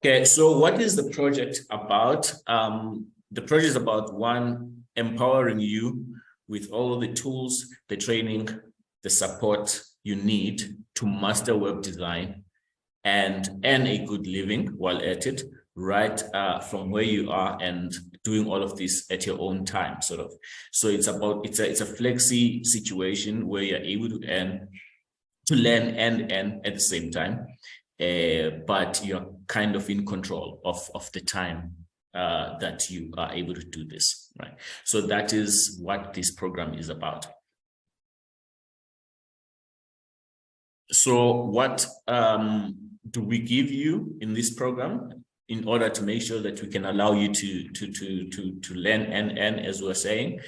Okay, so what is the project about? The project is about, one, empowering you with all the tools, the training, the support you need to master web design and earn a good living while at it, right from where you are, and doing all of this at your own time, sort of. So it's a flexi situation where you're able to learn and earn at the same time, but you're kind of in control of the time that you are able to do this, right? So that is what this program is about. So what do we give you in this program in order to make sure that we can allow you to learn and earn, as we're saying?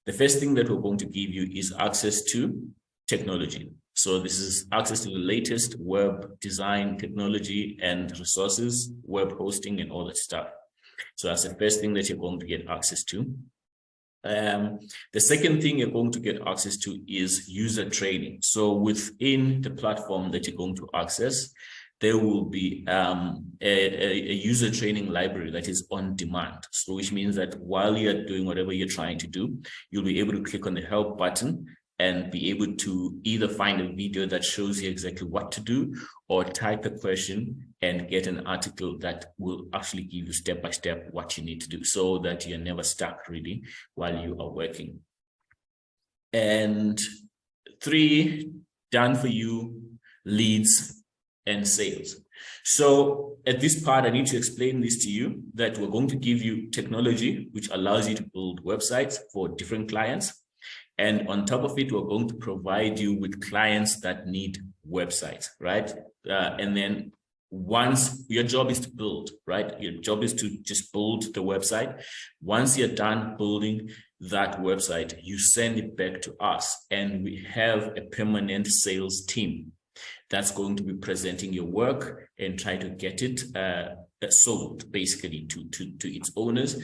The first thing that we're going to give you is access to technology. So this is access to the latest web design technology and resources, web hosting, and all that stuff. So that's the first thing that you're going to get access to. The second thing you're going to get access to is user training. So within the platform that you're going to access, there will be a user training library that is on demand. So which means that while you're doing whatever you're trying to do, you'll be able to click on the help button and be able to either find a video that shows you exactly what to do, or type a question and get an article that will actually give you step by step what you need to do, so that you're never stuck really while you are working. And 3, done for you leads and sales. So at this part, I need to explain this to you, that we're going to give you technology which allows you to build websites for different clients. And on top of it, we're going to provide you with clients that need websites, right? And then once your job is to build, right? Your job is to just build the website. Once you're done building that website, you send it back to us, and we have a permanent sales team that's going to be presenting your work and try to get it sold basically to its owners.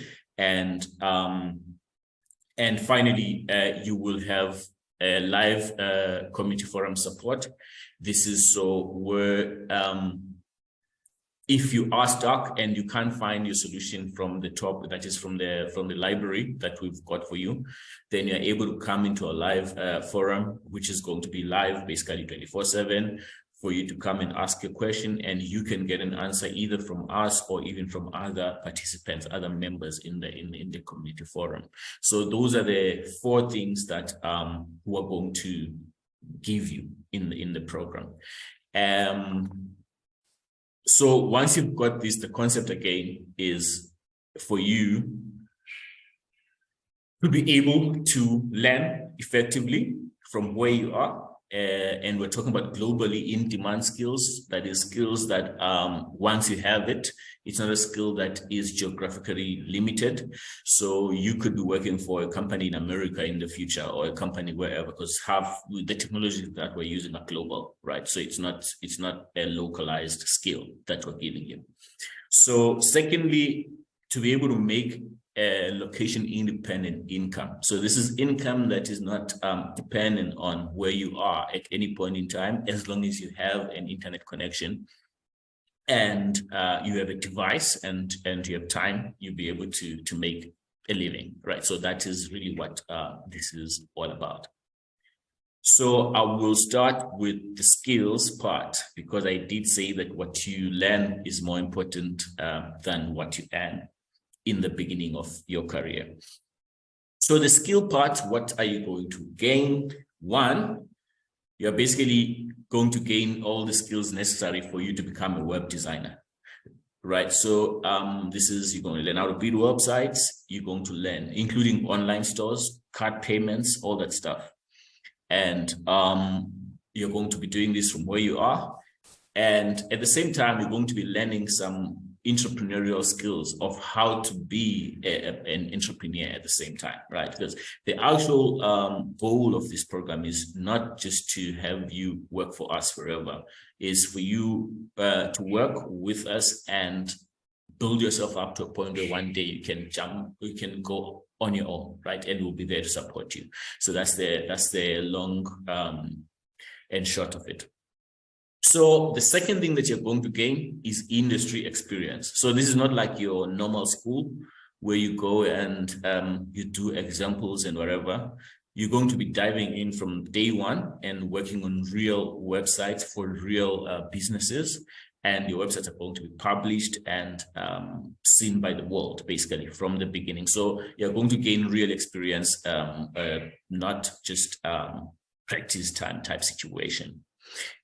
And finally, you will have a live community forum support. This is so where if you are stuck and you can't find your solution from the top, that is from the library that we've got for you, then you're able to come into a live forum, which is going to be live basically 24/7, for you to come and ask your question, and you can get an answer either from us or even from other participants, other members in the community forum. So those are the 4 things that we're going to give you in the program. So once you've got this, the concept again is for you to be able to learn effectively from where you are. And we're talking about globally in-demand skills. That is skills that once you have it, it's not a skill that is geographically limited. So you could be working for a company in America in the future, or a company wherever, because half the technologies that we're using are global, right? So it's not a localized skill that we're giving you. So secondly, to be able to make a location independent income. So this is income that is not dependent on where you are at any point in time, as long as you have an internet connection and you have a device and you have time, you'll be able to make a living, right? So that is really what this is all about. So I will start with the skills part, because I did say that what you learn is more important than what you earn in the beginning of your career. So the skill part, what are you going to gain? 1, you're basically going to gain all the skills necessary for you to become a web designer, right? So this is, you're going to learn how to build websites. You're going to learn, including online stores, card payments, all that stuff. And you're going to be doing this from where you are. And at the same time, you're going to be learning some entrepreneurial skills of how to be an entrepreneur at the same time, right? Because the actual goal of this program is not just to have you work for us forever, is for you to work with us and build yourself up to a point where one day you can go on your own, right? And we'll be there to support you. So that's the long and short of it. So the second thing that you're going to gain is industry experience. So this is not like your normal school where you go and you do examples and whatever. You're going to be diving in from day one and working on real websites for real businesses. And your websites are going to be published and seen by the world, basically, from the beginning. So you're going to gain real experience, not just practice time type situation.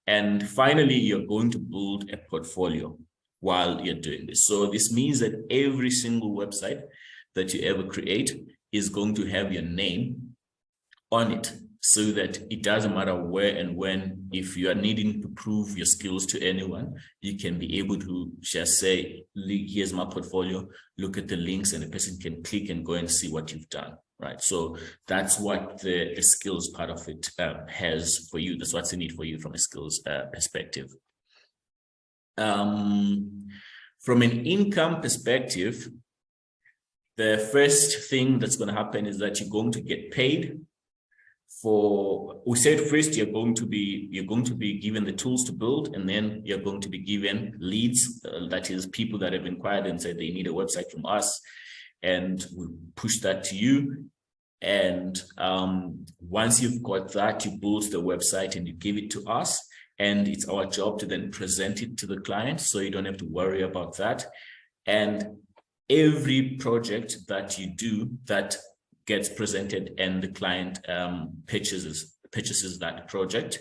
And finally, you're going to build a portfolio while you're doing this. So this means that every single website that you ever create is going to have your name on it, so that it doesn't matter where and when, if you are needing to prove your skills to anyone, you can be able to just say, here's my portfolio, look at the links, and the person can click and go and see what you've done, right? So that's what the skills part of it has for you. That's what's in it for you from a skills perspective. From an income perspective, the first thing that's going to happen is that you're going to get paid for, we said first you're going to be given the tools to build, and then you're going to be given leads, that is people that have inquired and said they need a website from us, and we push that to you. And once you've got that, you build the website and you give it to us, and it's our job to then present it to the client, so you don't have to worry about that. And every project that you do that gets presented and the client purchases that project,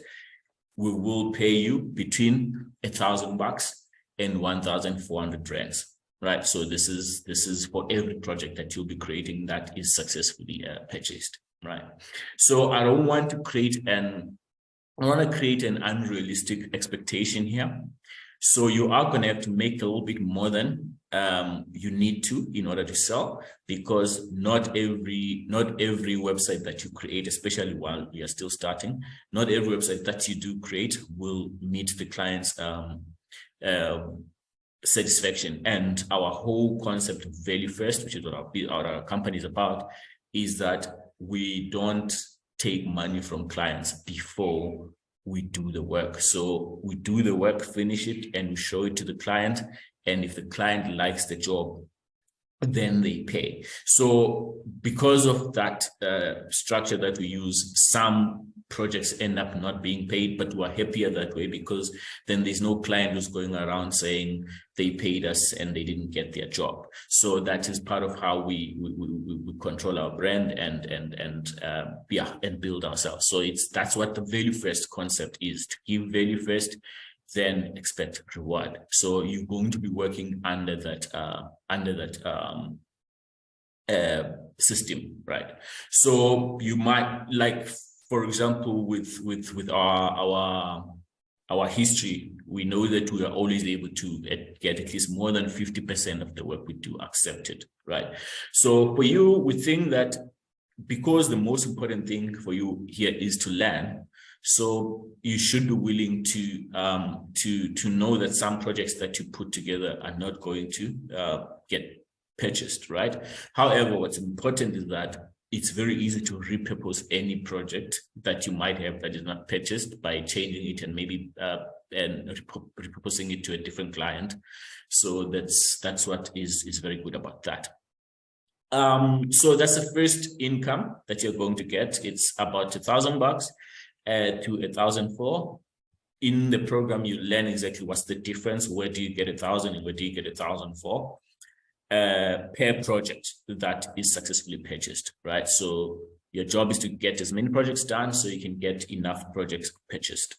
we will pay you between $1,000 and 1,400 rands, right? So this is for every project that you'll be creating that is successfully purchased, right? So I don't want to create an unrealistic expectation here. So you are going to have to make a little bit more than you need to in order to sell, because not every website that you create, especially while you're still starting, not every website that you do create will meet the client's satisfaction. And our whole concept of value first, which is what our company is about, is that we don't take money from clients before we do the work. So we do the work, finish it, and we show it to the client. And if the client likes the job, then they pay. So because of that structure that we use, some projects end up not being paid, but we're happier that way, because then there's no client who's going around saying they paid us and they didn't get their job. So that is part of how we control our brand and build ourselves. So that's what the value first concept is: to give value first, then expect reward. So you're going to be working under that system, right? So you might, like, for example, with our history, we know that we are always able to get at least more than 50% of the work we do accepted, right? So for you, we think that because the most important thing for you here is to learn, so you should be willing to know that some projects that you put together are not going to get purchased, right? However, what's important is that it's very easy to repurpose any project that you might have that is not purchased by changing it and maybe repurposing it to a different client. So that's what is very good about that. So that's the first income that you're going to get. It's about $1,000 to 1,004. In the program, you learn exactly what's the difference. Where do you get 1,000 and where do you get 1,004 per project that is successfully purchased, right? So your job is to get as many projects done so you can get enough projects purchased.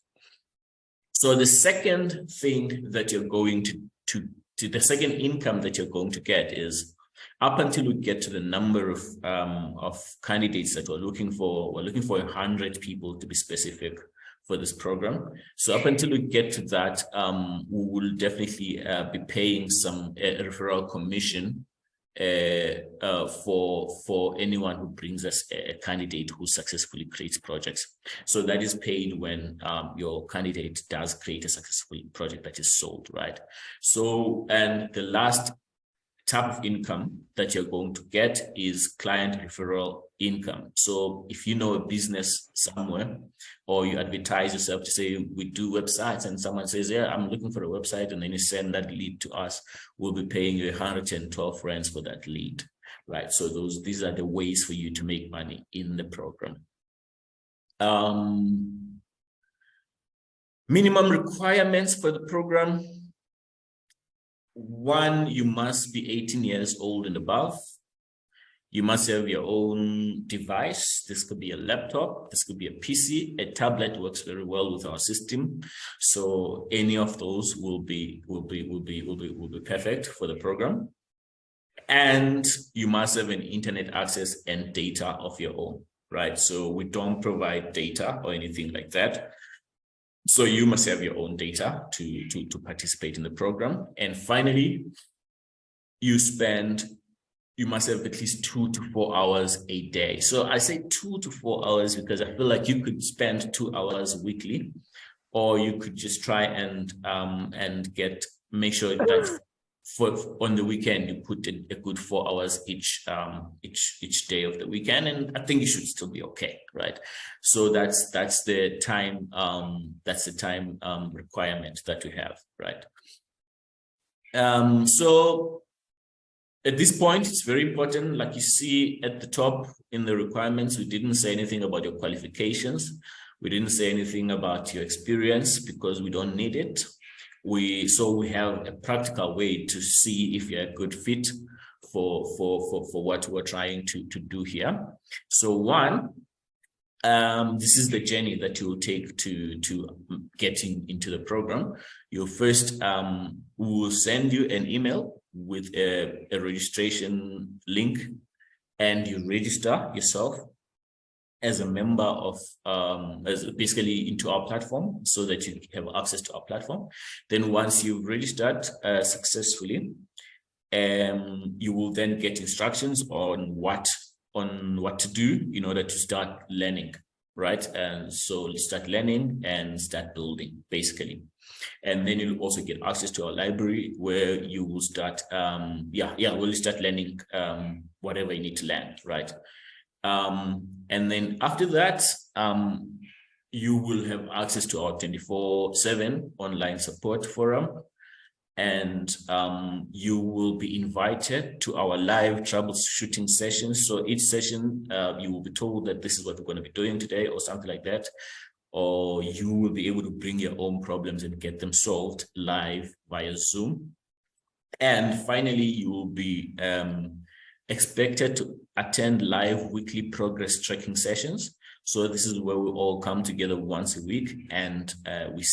So the second thing that you're going to the second income that you're going to get is, up until we get to the number of candidates that we're looking for 100 people to be specific for this program. So up until we get to that, we will definitely be paying some referral commission for anyone who brings us a candidate who successfully creates projects. So that is paid when your candidate does create a successful project that is sold, right? So, and the last type of income that you're going to get is client referral income. So if you know a business somewhere, or you advertise yourself to say, we do websites, and someone says, yeah, I'm looking for a website, and then you send that lead to us, we'll be paying you 112 rands for that lead, right? So these are the ways for you to make money in the program. Minimum requirements for the program. 1, you must be 18 years old and above. You must have your own device. This could be a laptop. This could be a PC. A tablet works very well with our system. So any of those will be perfect for the program. And you must have an internet access and data of your own, right? So we don't provide data or anything like that. So you must have your own data to participate in the program. And finally, you must have at least 2 to 4 hours a day. So I say 2 to 4 hours because I feel like you could spend 2 hours weekly, or you could just try and make sure that on the weekend you put a good 4 hours each day of the weekend, and I think you should still be okay, right? So that's the time requirement that we have, right? So at this point, it's very important, like you see at the top in the requirements, we didn't say anything about your qualifications. We didn't say anything about your experience because we don't need it. So we have a practical way to see if you're a good fit for what we're trying to do here. So 1, this is the journey that you will take to getting into the program. You'll first, we will send you an email with a registration link, and you register yourself as a member of as basically into our platform, so that you have access to our platform. Then once you've registered successfully, you will then get instructions on what to do in order to start learning, right? And so start learning and start building, basically. And then you'll also get access to our library, where you will start we'll start learning whatever you need to learn, right? And then after that, you will have access to our 24/7 online support forum, and you will be invited to our live troubleshooting sessions. So each session, you will be told that this is what we're going to be doing today, or something like that, or you will be able to bring your own problems and get them solved live via Zoom. And finally, you will be expected to attend live weekly progress tracking sessions. So this is where we all come together once a week, and we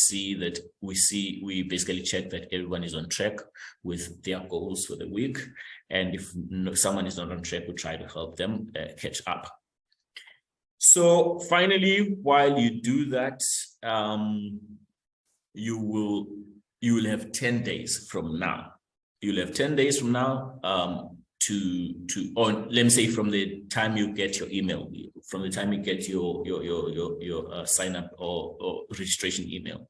basically check that everyone is on track with their goals for the week. And if someone is not on track, we try to help them catch up. So finally, while you do that, you will have 10 days from now. You'll have 10 days from now let me say from the time you get your email, from the time you get your sign up or registration email,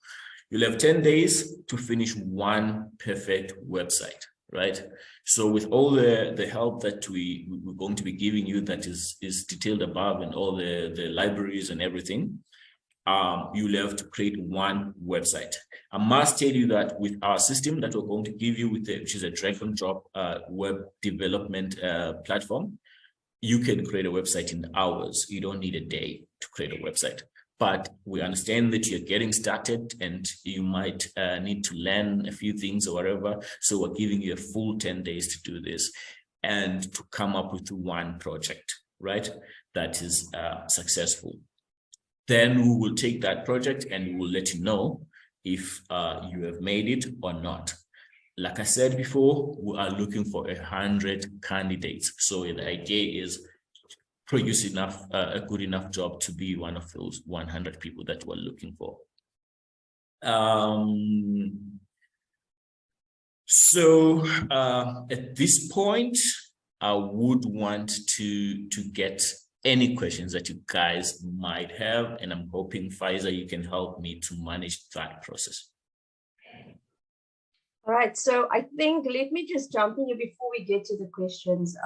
you'll have 10 days to finish one perfect website, right? So with all the help that we're going to be giving you, that is detailed above, and all the libraries and everything, you'll have to create one website. I must tell you that with our system that we're going to give you, which is a drag and drop web development platform, you can create a website in hours. You don't need a day to create a website. But we understand that you're getting started and you might need to learn a few things or whatever. So we're giving you a full 10 days to do this and to come up with one project, right? That is successful. Then we will take that project and we will let you know if you have made it or not. Like I said before, we are looking for 100 candidates. So the idea is produce a good enough job to be one of those 100 people that we're looking for. So at this point, I would want to get any questions that you guys might have, and I'm hoping, Faiza, you can help me to manage that process. All right, so I think let me just jump in here before we get to the questions.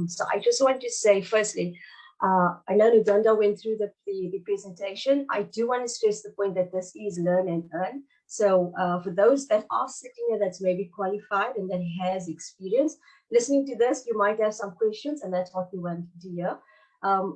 So I just want to say, firstly, I know Nudanda went through the presentation. I do want to stress the point that this is learn and earn. So for those that are sitting here that's maybe qualified and that has experience, listening to this, you might have some questions, and that's what we want to hear.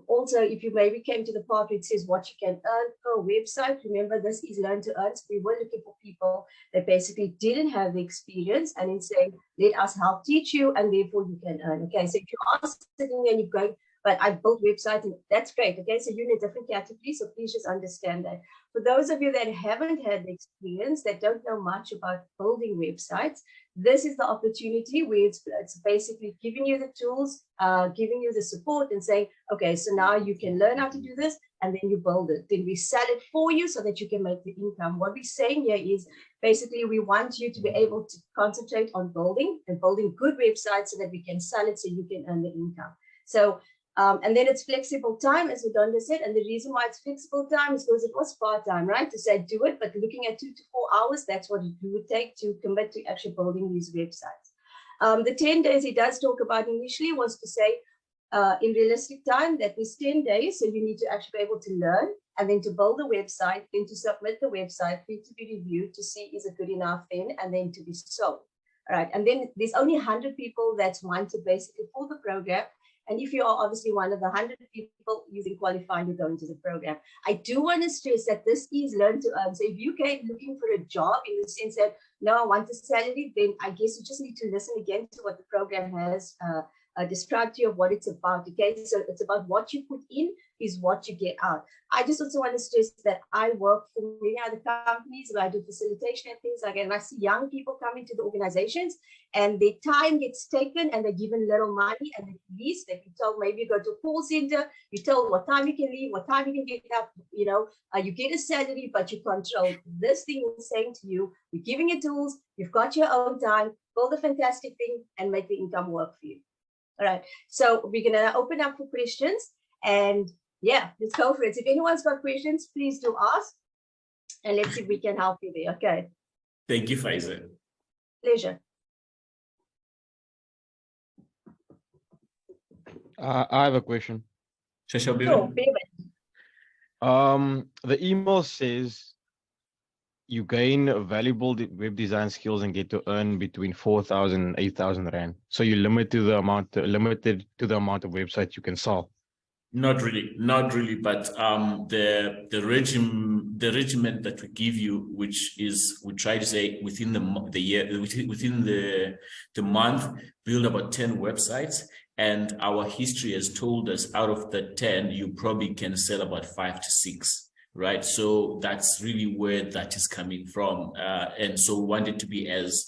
Also, if you maybe came to the part where it says what you can earn per website, remember this is learn to earn. So we were looking for people that basically didn't have the experience and in saying, let us help teach you and therefore you can earn. Okay, so if you are sitting there and you're going, but I built websites and that's great. Okay, so you're in a different category. So please just understand that. For those of you that haven't had the experience, that don't know much about building websites, this is the opportunity where it's basically giving you the tools, giving you the support and saying, okay, so now you can learn how to do this and then you build it. Then we sell it for you so that you can make the income. What we're saying here is basically we want you to be able to concentrate on building and building good websites so that we can sell it so you can earn the income. So and then it's flexible time, as Udonda said. And the reason why it's flexible time is because it was part-time, right? To say do it, but looking at 2 to 4 hours, that's what it would take to commit to actually building these websites. The 10 days he does talk about initially was to say in realistic time, that is 10 days. So you need to actually be able to learn and then to build the website, then to submit the website, then to be reviewed to see is it good enough then, and then to be sold. All right. And then there's only 100 people that's wanted basically for the program. And if you are obviously one of the 100 people using qualifying to go into the program, I do want to stress that this is learn to earn. So if you came looking for a job in the sense that, no, I want a salary, then I guess you just need to listen again to what the program has described to you of what it's about. Okay, so it's about what you put in is what you get out. I just also want to stress that I work for many other companies where I do facilitation and things like that. And I see young people come into the organizations and their time gets taken and they're given little money and at least they can tell, maybe you go to a call center, you tell what time you can leave, what time you can get up, you know, you get a salary, but you control. This thing is saying to you, we're giving you tools, you've got your own time, build a fantastic thing and make the income work for you. All right, so we're going to open up for questions and yeah, let's go for it. If anyone's got questions, please do ask and let's see if we can help you there. Okay. Thank you, Faiza. Pleasure. I have a question. Sure, the email says you gain valuable web design skills and get to earn between 4,000 and 8,000 Rand. So you limited to the amount of websites you can sell. Not really, but the regimen that we give you, which is we try to say within the year, within the month, build about 10 websites, and our history has told us out of the 10, you probably can sell about 5 to 6. Right, so that's really where that is coming from, and so we want it to be as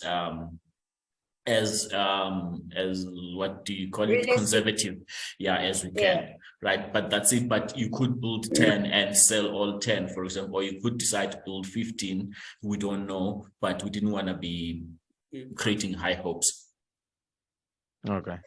what do you call it, realistic, conservative, yeah, as we can, right? But that's it. But you could build 10 and sell all 10, for example, or you could decide to build 15. We don't know, but we didn't want to be creating high hopes. Okay.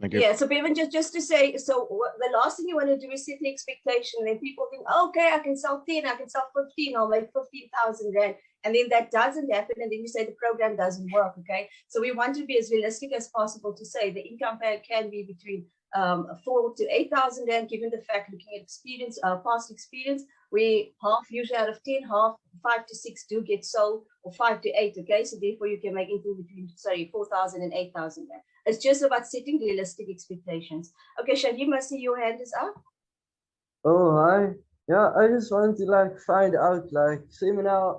Thank you. Yeah, so even just to say, so the last thing you want to do is set the expectation. Then people think, okay, I can sell 10, I can sell 15, I'll make 15,000 Rand. And then that doesn't happen. And then you say the program doesn't work. Okay. So we want to be as realistic as possible to say the income plan can be between 4 to 8,000 Rand, given the fact looking at experience, past experience, we half usually out of 10, half 5 to 6 do get sold, or 5 to 8. Okay. So therefore you can make income between 4,000 and 8,000 Rand. It's just about setting realistic expectations. Okay, Shahim, I see your hand is up. Oh, hi. Yeah, I just want to find out say now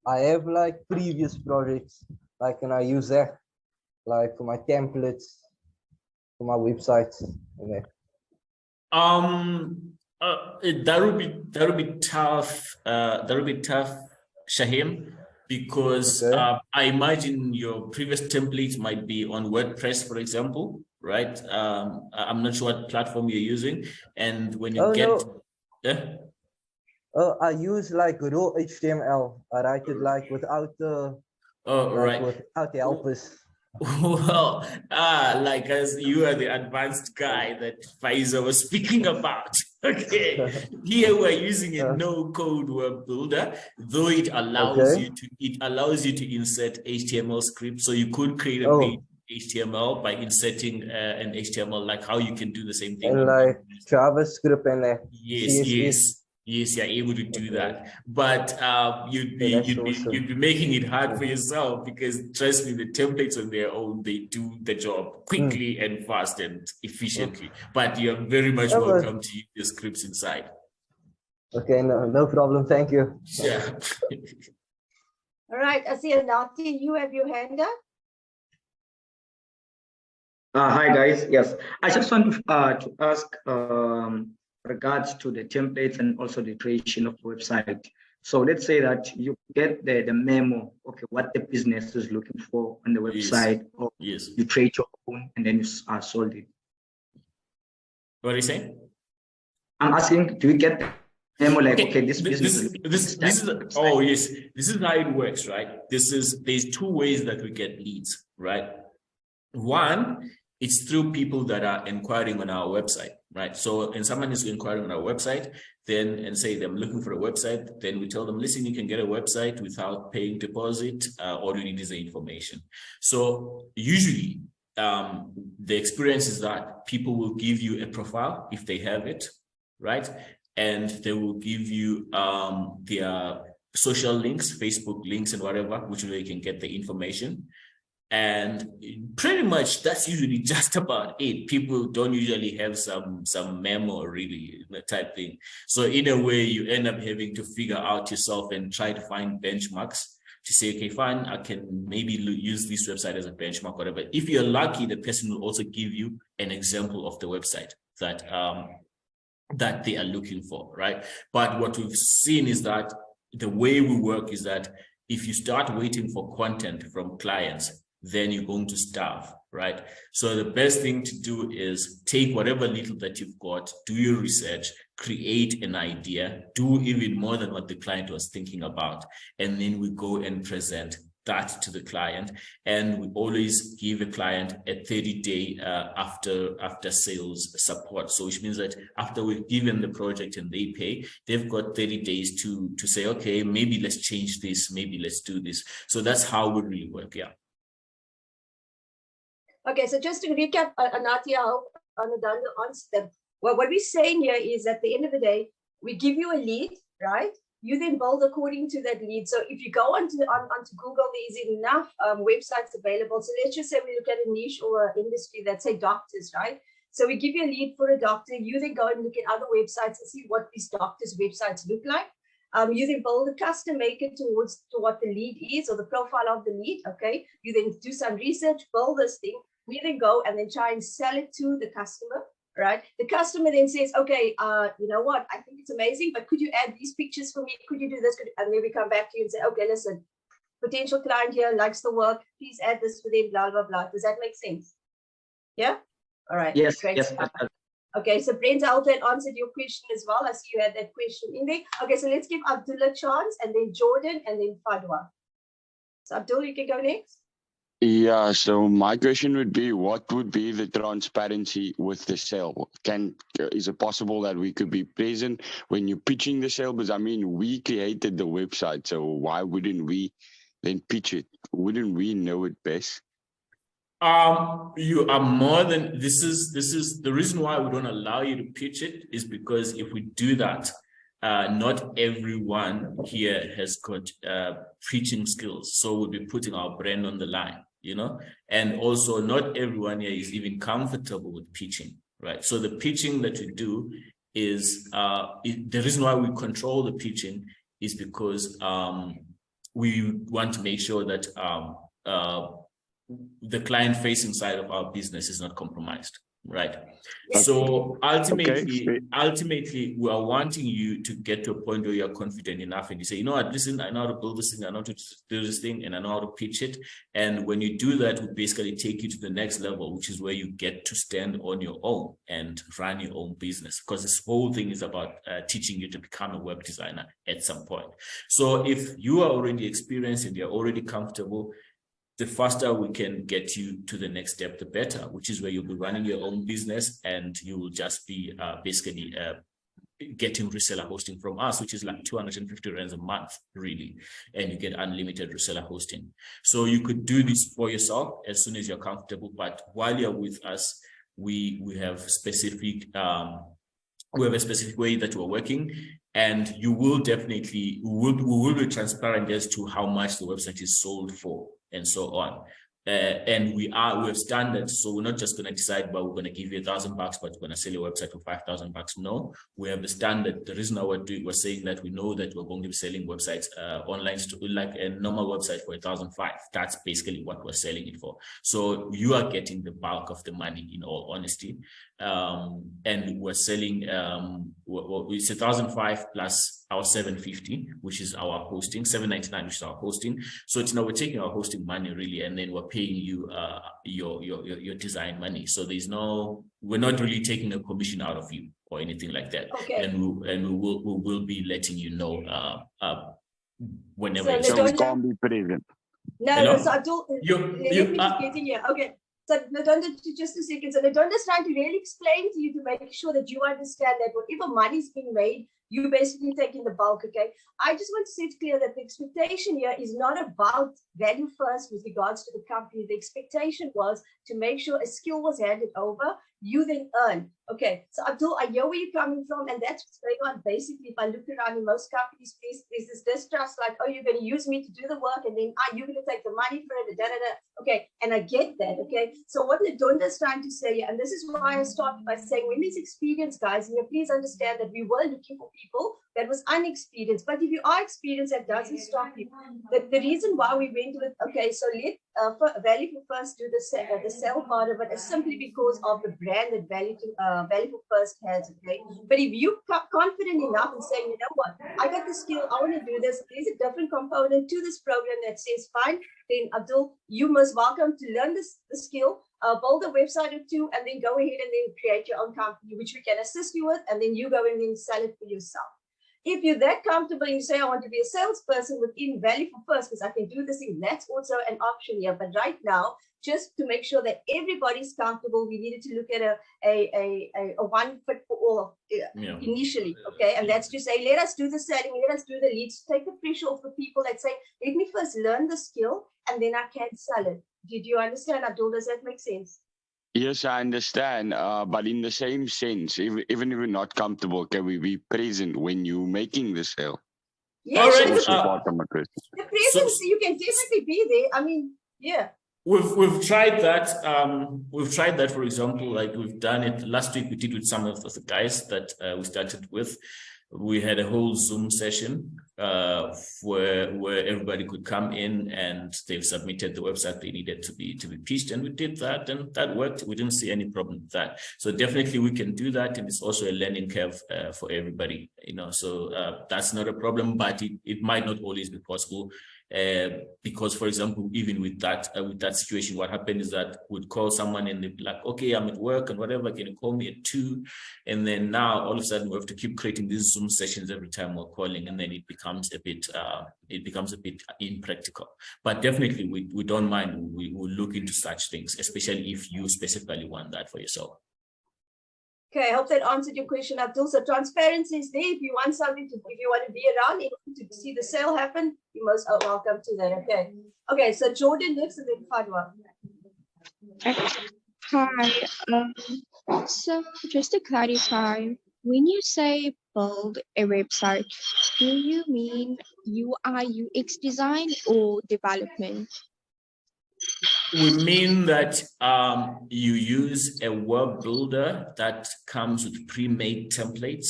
I have previous projects, can I use that for my templates, for my websites? That would be tough. That would be tough, Shahim, because I imagine your previous templates might be on WordPress, for example, right? I'm not sure what platform you're using, and when you I use raw HTML. I write it without the without the helpers. Well, as you are the advanced guy that Faiza was speaking about. Okay, here we're using a no-code web builder, though it allows you to insert HTML script. So you could create a page HTML by inserting an HTML, like how you can do the same thing and on like JavaScript and CSS. Yes, you're able to do that, but you'd be making it hard for yourself, because trust me, the templates on their own, they do the job quickly and fast and efficiently. But you're very much welcome to use the scripts inside. Okay, no problem. Thank you. Yeah. All right, I see Anati, you have your hand up. Hi guys. Yes, I just want to ask regards to the templates and also the creation of the website. So let's say that you get the memo, okay, what the business is looking for on the website, or you create your own and then you sold it. What are you saying? I'm asking, do you get the memo like, okay, this business this is how it works, right? There's two ways that we get leads, right? One, it's through people that are inquiring on our website, right? So, and someone is inquiring on our website, then, and say they're looking for a website, then we tell them, listen, you can get a website without paying deposit, all you need is the information. So usually, the experience is that people will give you a profile if they have it, right? And they will give you their social links, Facebook links and whatever, which way you can get the information. And pretty much that's usually just about it. People don't usually have some memo really type thing. So in a way, you end up having to figure out yourself and try to find benchmarks to say, okay, fine, I can maybe use this website as a benchmark, whatever. If you're lucky, the person will also give you an example of the website that that they are looking for, right? But what we've seen is that the way we work is that if you start waiting for content from clients, then you're going to starve, right? So the best thing to do is take whatever little that you've got, do your research, create an idea, do even more than what the client was thinking about, and then we go and present that to the client. And we always give a client a 30-day after sales support. So which means that after we've given the project and they pay, they've got 30 days to say, okay, maybe let's change this, maybe let's do this. So that's how we really work, yeah. Okay, so just to recap, Anati, I hope Anadanda answered them. Well, what we're saying here is at the end of the day, we give you a lead, right? You then build according to that lead. So if you go onto Google, there's enough websites available. So let's just say we look at a niche or an industry that's, say, doctors, right? So we give you a lead for a doctor. You then go and look at other websites and see what these doctors' websites look like. You then build a custom, make it to what the lead is or the profile of the lead, okay? You then do some research, build this thing. We then go and then try and sell it to the customer, right? The customer then says, okay, you know what? I think it's amazing, but could you add these pictures for me? Could you do this? And then we come back to you and say, okay, listen, potential client here likes the work. Please add this for them, blah, blah, blah. Does that make sense? Yeah? All right. Yes, great yes. stuff. Okay, so Brent, I hope that answered your question as well. I see you had that question in there. Okay, so let's give Abdullah a chance, and then Jordan, and then Fadwa. So Abdullah, you can go next. Yeah, so my question would be, what would be the transparency with the sale? Is it possible that we could be present when you're pitching the sale? Because I mean, we created the website, so why wouldn't we then pitch it? Wouldn't we know it best? You are more than, this is the reason why we don't allow you to pitch it, is because if we do that, not everyone here has got preaching skills. So we'll be putting our brand on the line, you know, and also not everyone here is even comfortable with pitching, right? So the pitching that we do is, the reason why we control the pitching is because we want to make sure that the client-facing side of our business is not compromised, right? So ultimately, we are wanting you to get to a point where you're confident enough and you say, you know what, listen, I know how to build this thing, I know how to do this thing, and I know how to pitch it. And when you do that, we basically take you to the next level, which is where you get to stand on your own and run your own business, because this whole thing is about teaching you to become a web designer at some point. So if you are already experienced and you're already comfortable, the faster we can get you to the next step, the better, which is where you'll be running your own business and you will just be basically getting reseller hosting from us, which is like 250 rands a month, really, and you get unlimited reseller hosting. So you could do this for yourself as soon as you're comfortable, but while you're with us, we have specific we have a specific way that we're working, and you will definitely, we will be transparent as to how much the website is sold for and so on. And we have standards, so we're not just going to decide, but we're going to give you $1,000, but we're going to sell your website for $5,000. No, we have the standard. The reason we're saying that, we know that we're going to be selling websites online, like a normal website for $1,500. That's basically what we're selling it for. So you are getting the bulk of the money, in all honesty. And we're selling it's $1,500 plus our $750, which is our hosting, $799, which is our hosting. So it's now we're taking our hosting money, really, and then we're paying you your design money. So we're not really taking a commission out of you or anything like that. Okay. And we will be letting you know whenever. So we can't be present. No, so Abdul, let me just get in here. Okay. So Nadonda, just a second. So Nadonda's trying to really explain to you, to make sure that you understand that whatever money is being made, you basically taking the bulk, okay? I just want to set clear that the expectation here is not about value first with regards to the company. The expectation was to make sure a skill was handed over, you then earn. Okay, so Abdul, I know where you're coming from, and that's what's going on. Basically, if I look around in most companies, there's this distrust, like, oh, you're going to use me to do the work, and then you're going to take the money for it, Okay, and I get that, okay? So what Nadonda is trying to say, and this is why I started by saying, when there's experience, guys, and please understand that we were looking for people that was unexperienced. But if you are experienced, that doesn't stop you. The reason why we went with, okay, so let Value for First do the sell part of it is simply because of the brand that Value for First has, okay? But if you're confident enough in saying, you know what, I got the skill, I want to do this, there's a different component to this program that says, fine, then Abdul, you most welcome to learn the skill, build a website or two, and then go ahead and then create your own company, which we can assist you with, and then you go and then sell it for yourself. If you're that comfortable and you say, I want to be a salesperson within Value for First, because I can do this thing, that's also an option here. But right now, just to make sure that everybody's comfortable, we needed to look at a one fit for all initially, okay? And that's to say, let us do the selling, let us do the leads, take the pressure off the people that say, let me first learn the skill, and then I can sell it. Did you understand, Abdul? Does that make sense? Yes, I understand. But in the same sense, even if we're not comfortable, can we be present when you're making the sale? Yeah, all right. The presence, you can definitely be there. I mean, yeah. We've tried that. We've tried that, for example, like we've done it last week. We did with some of the guys that we started with. We had a whole Zoom session where everybody could come in and they've submitted the website they needed to be pitched, and we did that, and that worked. We didn't see any problem with that. So definitely we can do that, and it's also a learning curve for everybody, you know. So that's not a problem, but it might not always be possible. Because, for example, even with that situation, what happened is that we'd call someone and they'd be like, okay, I'm at work and whatever, can you call me at 2? And then now all of a sudden we have to keep creating these Zoom sessions every time we're calling, and then it becomes a bit impractical. But definitely we don't mind. We will look into such things, especially if you specifically want that for yourself. Okay, I hope that answered your question, Abdul. So transparency is there. If you want something if you want to be around to see the sale happen, you're most welcome to that. Okay. Okay, so Jordan next and then Fadwa. Hi. So just to clarify, when you say build a website, do you mean UI UX design or development? We mean that you use a web builder that comes with pre-made templates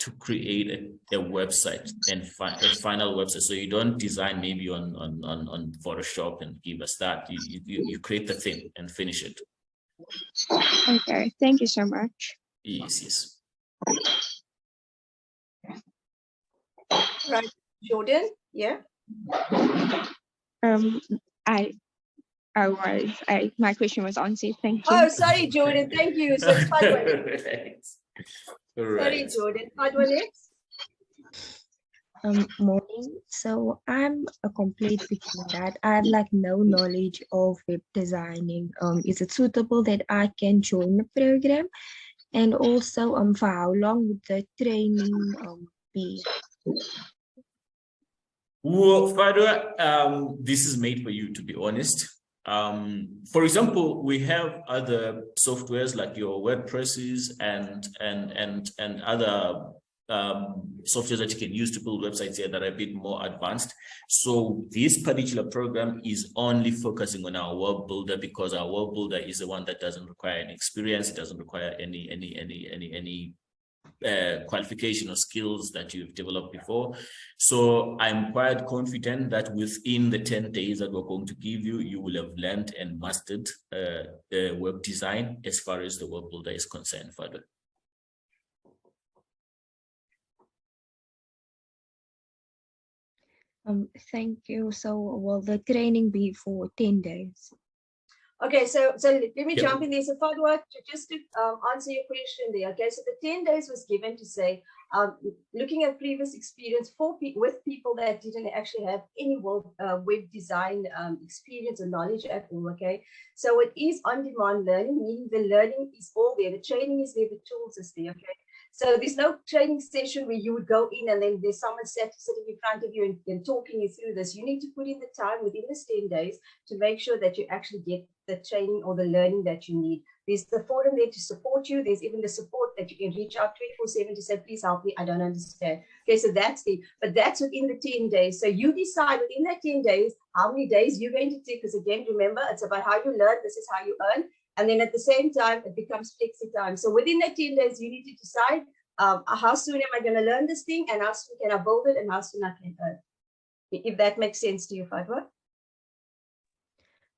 to create a website and a final website. So you don't design maybe on Photoshop and give us that. You create the thing and finish it. Okay, thank you so much. Yes. Right, Jordan, yeah. My question was answered. Thank you. Oh, sorry, Jordan. Thank you. So it's Fadwa next. Right. Sorry, Jordan. Fadwa next. Morning. So I'm a complete beginner. I have like no knowledge of web designing. Is it suitable that I can join the program? And also, for how long would the training be? Well, Father, this is made for you, to be honest. For example, we have other softwares like your WordPresses and other software that you can use to build websites here that are a bit more advanced. So this particular program is only focusing on our web builder, because our web builder is the one that doesn't require any experience. It doesn't require any qualification or skills that you've developed before. So I'm quite confident that within the 10 days that we're going to give you, you will have learned and mastered web design as far as the web builder is concerned further. Thank you. So will the training be for 10 days? Okay, so let me Yep. jump in there. So Fadwa, just to answer your question there. Okay, so the 10 days was given to say, looking at previous experience with people that didn't actually have any web design experience or knowledge at all. Okay, so it is on-demand learning, meaning the learning is all there, the training is there, the tools is there. Okay. So there's no training session where you would go in and then there's someone sitting in front of you and talking you through this. You need to put in the time within this 10 days to make sure that you actually get the training or the learning that you need. There's the forum there to support you. There's even the support that you can reach out 24/7 to say, please help me, I don't understand. Okay, so but that's within the 10 days. So you decide within that 10 days, how many days you're going to take, because again, remember, it's about how you learn, this is how you earn. And then at the same time, it becomes flexi time. So within that 10 days, you need to decide how soon am I going to learn this thing, and how soon can I build it, and how soon I can earn. If that makes sense to you, Fatwa.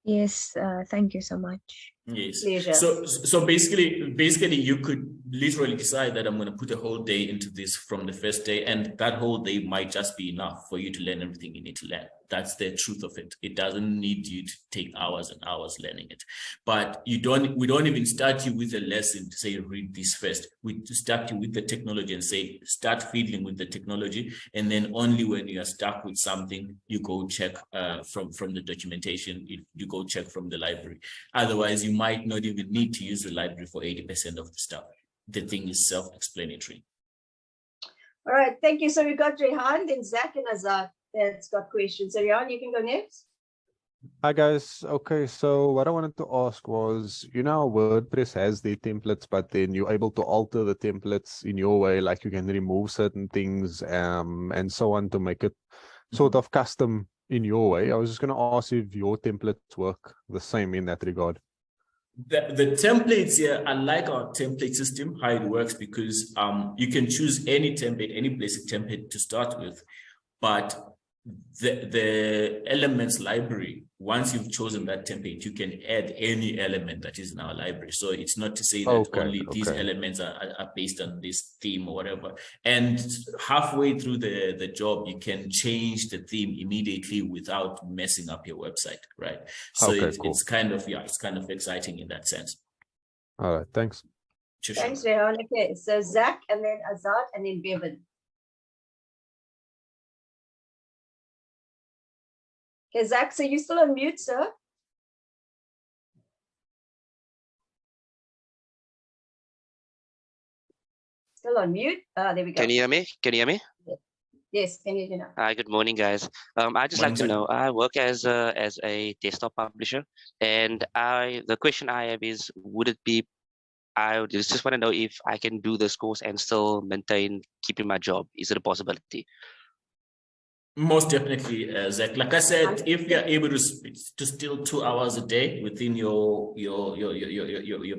Yes, thank you so much. Yes. Pleasure. So basically you could literally decide that I'm going to put a whole day into this from the first day, and that whole day might just be enough for you to learn everything you need to learn. That's the truth of it. It doesn't need you to take hours and hours learning it. But we don't even start you with a lesson to say read this first. We start you with the technology and say start fiddling with the technology, and then only when you are stuck with something you go check from the documentation, you go check from the library. Otherwise you might not even need to use the library for 80% of the stuff. The thing is self-explanatory. All right, thank you. So we got Rehan, then Zach and Azad that's got questions. So Rehan, you can go next. Hi guys. Okay, so what I wanted to ask was, you know, WordPress has the templates, but then you're able to alter the templates in your way, like you can remove certain things and so on to make it sort of custom in your way. I was just going to ask if your templates work the same in that regard. The templates here, unlike our template system, how it works, because you can choose any template, any basic template to start with, but the elements library, once you've chosen that template, you can add any element that is in our library. So it's not to say that only these elements are based on this theme or whatever. And halfway through the job, you can change the theme immediately without messing up your website, right? So it's kind of, yeah, it's kind of exciting in that sense. All right, thanks. Sure. Thanks, Rehan. Okay, so Zach and then Azad and then Bevan. Okay, Zach, so you still on mute, sir? Still on mute. There we go. Can you hear me? Can you hear me? Yes, can you hear now? Hi, good morning, guys. I just like to know, I work as a desktop publisher, and the question I have is, would it be, I just want to know if I can do this course and still maintain keeping my job. Is it a possibility? Most definitely, Zach. Like I said, if you're able to steal 2 hours a day within your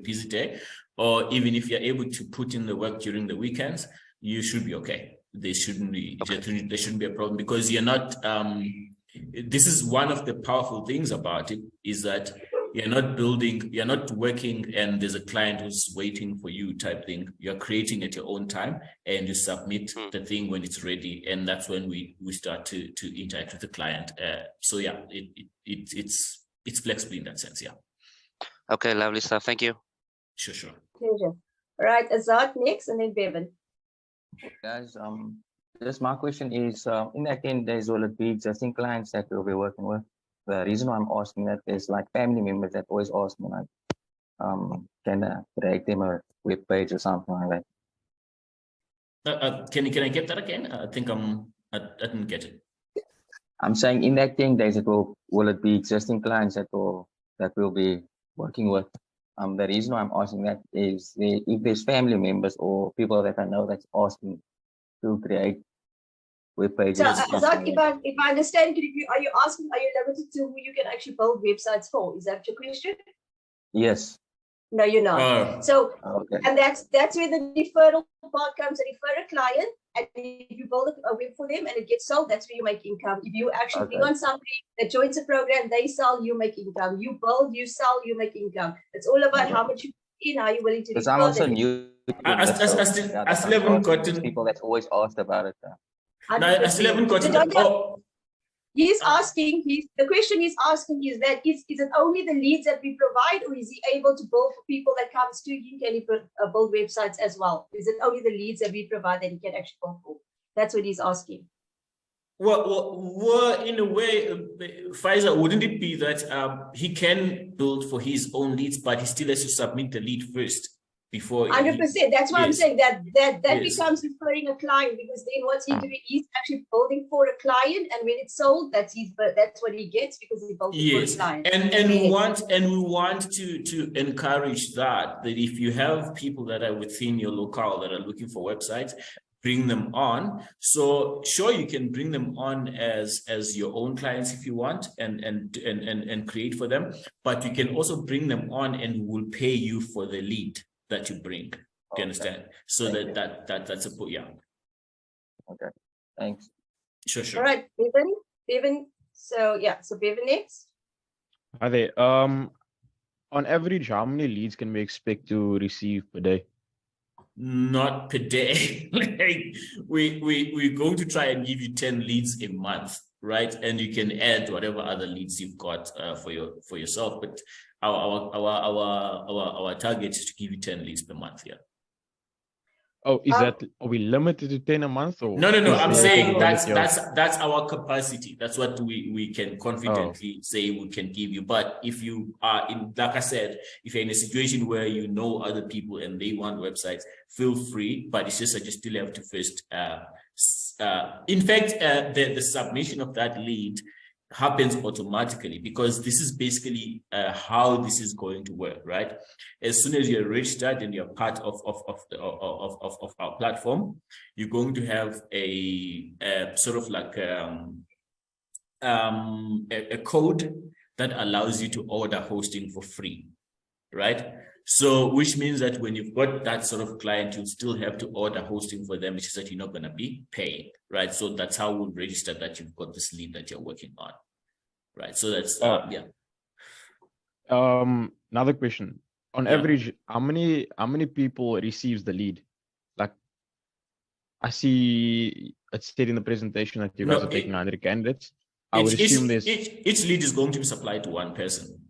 busy day, or even if you're able to put in the work during the weekends, you should be okay. There shouldn't be a problem, because you're not. This is one of the powerful things about it, is that you're not working and there's a client who's waiting for you type thing. You're creating at your own time and you submit the thing when it's ready. And that's when we start to interact with the client. So yeah, it's flexible in that sense. Yeah. Okay, lovely stuff. Thank you. Sure. Pleasure. All right, Azad next and then Bevan. Guys, just my question is, in that 10 days, will it be existing clients that we'll be working with? The reason why I'm asking that is like family members that always ask me, like, can create them a web page or something like that. Can I get that again? I think I didn't get it. I'm saying in that 10 days, will it be existing clients that will be working with? The reason why I'm asking that is if there's family members or people that I know that's asking to create web pages. So, Zach, if I understand, are you asking, are you limited to who you can actually build websites for? Is that your question? Yes. No, you're not. So, okay. And that's where the referral part comes. You refer a client, and if you build a web for them and it gets sold, that's where you make income. If you actually bring on somebody that joins a program, they sell, you make income. You build, you sell, you make income. It's all about how much you put in, how you're willing to. Because I'm also new. I still haven't gotten people that's always asked about it. No, I still haven't gotten. He's asking, the question he's asking is that is it only the leads that we provide, or is he able to build for people that comes to him? Can he build websites as well? Is it only the leads that we provide that he can actually build for? That's what he's asking. Well, in a way, Pfizer, wouldn't it be that he can build for his own leads, but he still has to submit the lead first? Before 100%. That's why I'm saying that becomes referring a client, because then what's he doing? He's actually building for a client, and when it's sold, that's what he gets because he built for a client. And we want to encourage that if you have people that are within your locale that are looking for websites, bring them on. So sure, you can bring them on as your own clients if you want, and create for them, but you can also bring them on and we'll pay you for the lead that you bring. Do you understand? So that's a put, yeah. Okay, thanks. Sure. All right, Bevan. So yeah, so Bevan next. Are they on average, how many leads can we expect to receive per day? Not per day. Like we're going to try and give you 10 leads a month, right? And you can add whatever other leads you've got for yourself. But our target is to give you 10 leads per month. Yeah. Oh, are we limited to 10 a month? Or no. I'm saying that's our capacity. That's what we can confidently say we can give you. But if you are like I said, if you're in a situation where you know other people and they want websites, feel free. But it's just that you still have to first. In fact, the submission of that lead happens automatically, because this is basically how this is going to work, right? As soon as you're registered and you're part of our platform, you're going to have a sort of like a code that allows you to order hosting for free, right? So which means that when you've got that sort of client, you still have to order hosting for them. It's just that you're not going to be paying, right? So that's how we'll register that you've got this lead that you're working on, right? So that's yeah. Another question. On average, how many people receives the lead? Like, I see it said in the presentation that you guys are taking 100 candidates. I would assume each lead is going to be supplied to one person.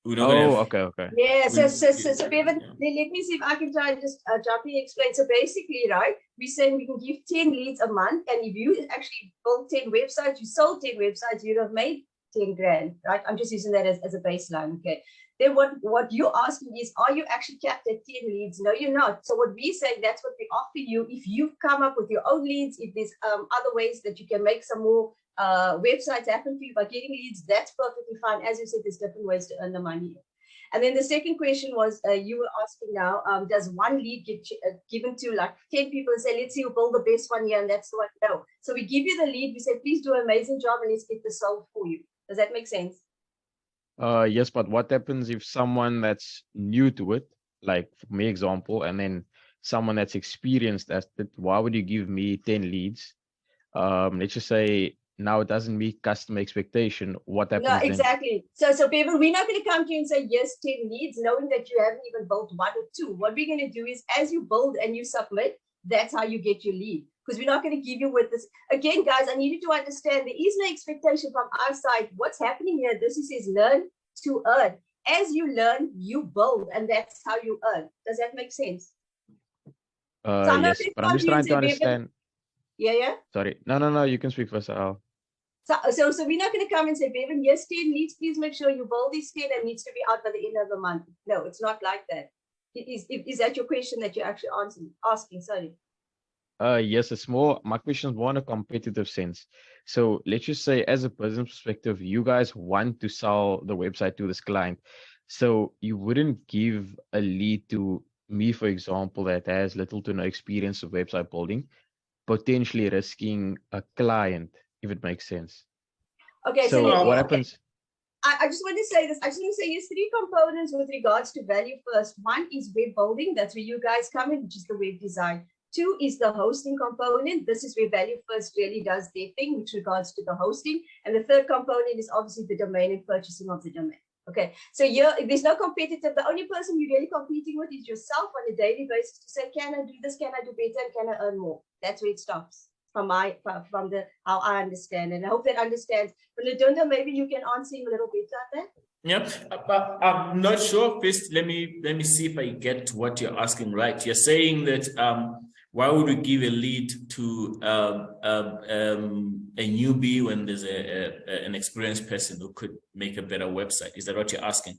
Okay. Yeah, so Bevan, let me see if I can try and just jump in and explain. So basically, right, we're saying we can give 10 leads a month, and if you actually build 10 websites, you sold 10 websites, you'd have made 10 grand, right? I'm just using that as a baseline, okay? Then what you're asking is, are you actually capped at 10 leads? No, you're not. So what we say, that's what we offer you. If you've come up with your own leads, if there's other ways that you can make some more websites happen for you by getting leads, that's perfectly fine. As you said, there's different ways to earn the money. And then the second question was, you were asking now, does one lead get given to like 10 people and say, let's see who build the best one here, and that's the one? No. So we give you the lead, we say, please do an amazing job and let's get this sold for you. Does that make sense? Yes, but what happens if someone that's new to it, like for me example, and then someone that's experienced at it, why would you give me 10 leads? Let's just say now it doesn't meet customer expectation. What happens? No, exactly. So Bevan, we're not going to come to you and say, yes, 10 leads, knowing that you haven't even built 1 or 2. What we're going to do is, as you build and you submit, that's how you get your lead. Because we're not going to give you with this. Again, guys, I need you to understand there is no expectation from our side. What's happening here, this is learn to earn. As you learn, you build, and that's how you earn. Does that make sense? Yes, but I'm just trying to understand. Yeah. Sorry. No, you can speak first. So we're not going to come and say, Bevan, yes, 10 leads, please make sure you build this 10 and needs to be out by the end of the month. No, it's not like that. Is that your question that you're actually asking? Sorry. Yes, it's more, my question is more in a competitive sense. So let's just say, as a business perspective, you guys want to sell the website to this client. So you wouldn't give a lead to me, for example, that has little to no experience of website building, potentially risking a client, if it makes sense. Okay, so what happens? I just want to say this. I just want to say there's 3 components with regards to value. First, one is web building. That's where you guys come in, which is the web design. 2 is the hosting component. This is where Value First really does their thing with regards to the hosting. And the 3rd component is obviously the domain and purchasing of the domain. Okay, so there's no competitive. The only person you're really competing with is yourself on a daily basis to say, can I do this? Can I do better? And can I earn more? That's where it stops. From how I understand, and I hope that understands. But Ladunda, maybe you can answer him a little bit on that. Yeah, but I'm not sure. First, let me see if I get what you're asking right. You're saying that why would we give a lead to a newbie when there's an experienced person who could make a better website? Is that what you're asking?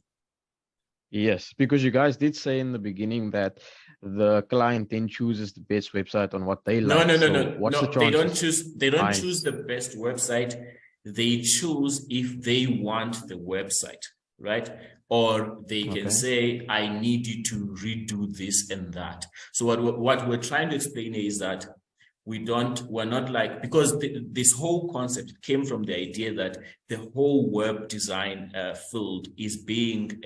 Yes, because you guys did say in the beginning that the client then chooses the best website on what they like. No. What's the They don't chances? choose the best website. They choose if they want the website, right? Or they can say, I need you to redo this and that. So what we're trying to explain is that we're not like, because this whole concept came from the idea that the whole web design field is being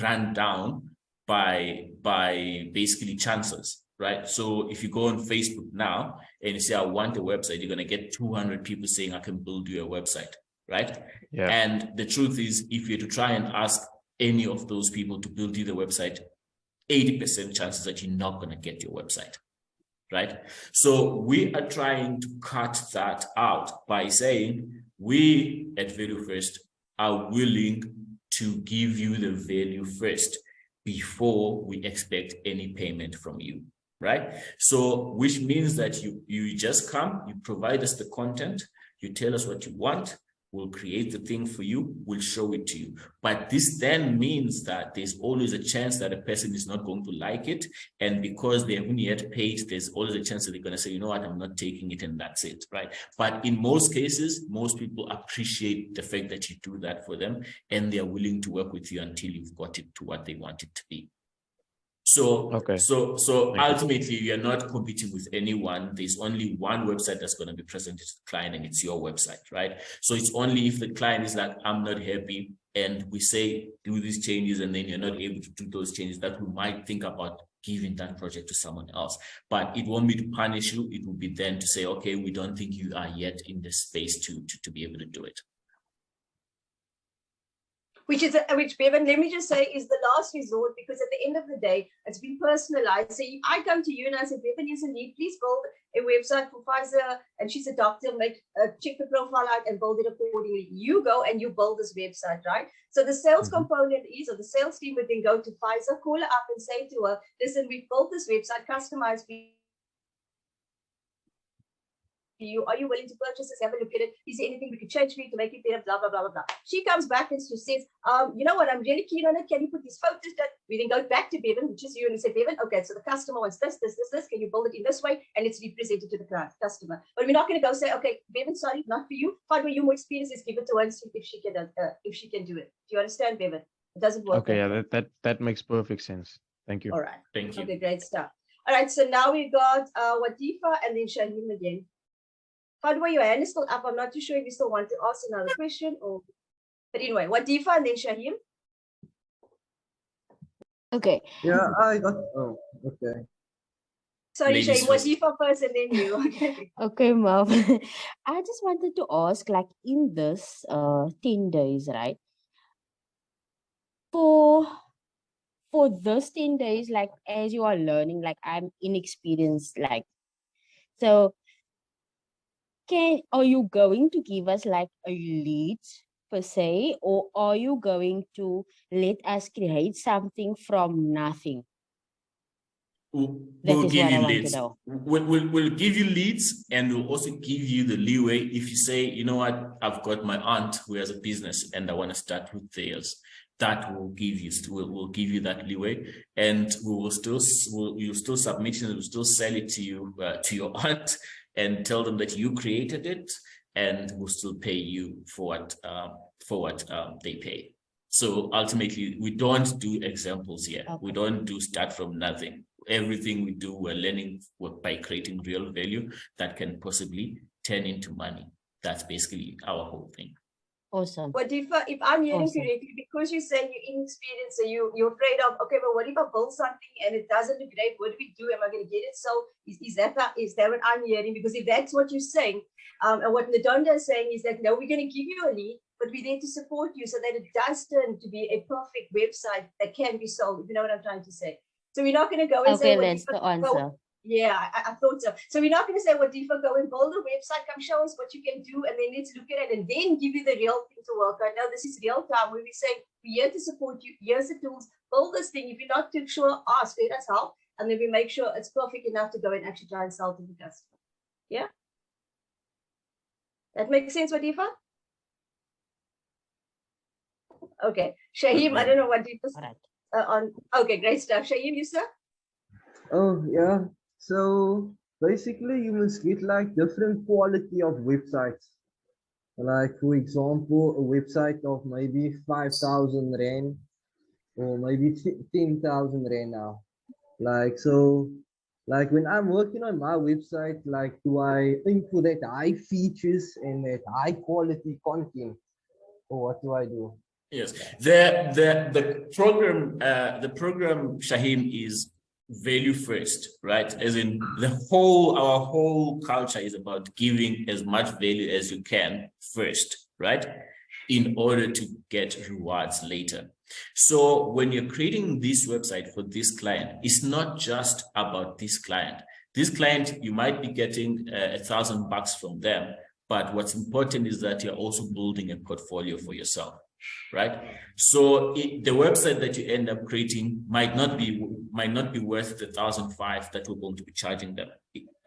run down by basically chances, right? So if you go on Facebook now and you say, I want a website, you're going to get 200 people saying, I can build you a website, right? Yeah. And the truth is, if you're to try and ask any of those people to build you the website, 80% chances that you're not going to get your website. Right? So we are trying to cut that out by saying we at Value First are willing to give you the value first before we expect any payment from you, right? So which means that you just come, you provide us the content, you tell us what you want, we'll create the thing for you, we'll show it to you. But this then means that there's always a chance that a person is not going to like it. And because they haven't yet paid, there's always a chance that they're going to say, you know what, I'm not taking it, and that's it, right? But in most cases, most people appreciate the fact that you do that for them, and they're willing to work with you until you've got it to what they want it to be. So ultimately, you're not competing with anyone. There's only one website that's going to be presented to the client, and it's your website, right? So it's only if the client is like, I'm not happy, and we say, do these changes, and then you're not able to do those changes, that we might think about giving that project to someone else. But it won't be to punish you. It will be then to say, okay, we don't think you are yet in the space to be able to do it. Which Bevan, let me just say, is the last resort, because at the end of the day, it's been personalized. So if I come to you and I say, Bevan, is a need, please build a website for Pfizer, and she's a doctor, check the profile out and build it accordingly. You go and you build this website, right? So the sales component is, or the sales team would then go to Pfizer, call her up and say to her, listen, we've built this website, customized for you. Are you willing to purchase this? Have a look at it. Is there anything we could change for you to make it better? Blah, blah, blah, blah, blah. She comes back and she says, you know what? I'm really keen on it. Can you put these photos that we then go back to Bevan, which is you, and we say, Bevan, okay, so the customer wants this. Can you build it in this way? And it's represented to the customer. But we're not going to go say, okay, Bevan, sorry, not for you. Find where you more experience is, give it to her and see if she can do it. Do you understand, Bevan? It doesn't work. Okay, yeah, that makes perfect sense. Thank you. All right. Thank you. Okay, great stuff. All right, so now we got Watifa and then Shahim again. By the way, your hand is still up. I'm not too sure if you still want to ask another question, but anyway, Watifa and then Shahim. Okay. Yeah, I got. Oh, okay. Sorry, Shahim. Watifa first and then you. Okay. Okay, Mom. I just wanted to ask, like, in this 10 days, right? For those 10 days, like, as you are learning, like, I'm inexperienced, like, so are you going to give us like a lead per se, or are you going to let us create something from nothing? We'll give you leads. We'll give you leads, and we'll also give you the leeway if you say, you know what, I've got my aunt who has a business and I want to start with theirs. That will give you, we'll give you that leeway, and you'll still submit it, and we'll still sell it to you, to your aunt, and tell them that you created it, and we'll still pay you for what they pay. So ultimately, we don't do examples here. Okay. We don't do start from nothing. Everything we do, we're learning by creating real value that can possibly turn into money. That's basically our whole thing. Awesome. But if I'm hearing correctly, because you're saying you're inexperienced, so you're afraid of, okay, but what if I build something and it doesn't look great? What do we do? Am I going to get it? So is that what I'm hearing? Because if that's what you're saying, and what Ndonda is saying is that, no, we're going to give you a lead, but we're there to support you so that it does turn to be a perfect website that can be sold, if you know what I'm trying to say. So we're not going to go and say, that's the answer. Yeah, I thought so. So we're not going to say, well, Deepa, go and build a website, come show us what you can do, and then let's look at it and then give you the real thing to work on. No, this is real time where we say, we're here to support you. Here's the tools. Build this thing. If you're not too sure, ask, let us help. And then we make sure it's perfect enough to go and actually try and sell to the customer. Yeah? That makes sense, Deepa? Okay. Shaheem, I don't know what Deepa's on. Okay, great stuff. Shaheem, you sir? Oh, yeah. So basically, you must get like different quality of websites. Like, for example, a website of maybe 5,000 Rand or maybe 10,000 Rand now. Like, so, like when I'm working on my website, like, do I aim for that high features and that high quality content, or what do I do? Yes, the program, Shaheem, is value first, right? As in our whole culture is about giving as much value as you can first, right? In order to get rewards later. So when you're creating this website for this client, it's not just about this client. This client, you might be getting $1,000 from them, but what's important is that you're also building a portfolio for yourself. Right, so the website that you end up creating might not be worth the 1,500 that we're going to be charging them,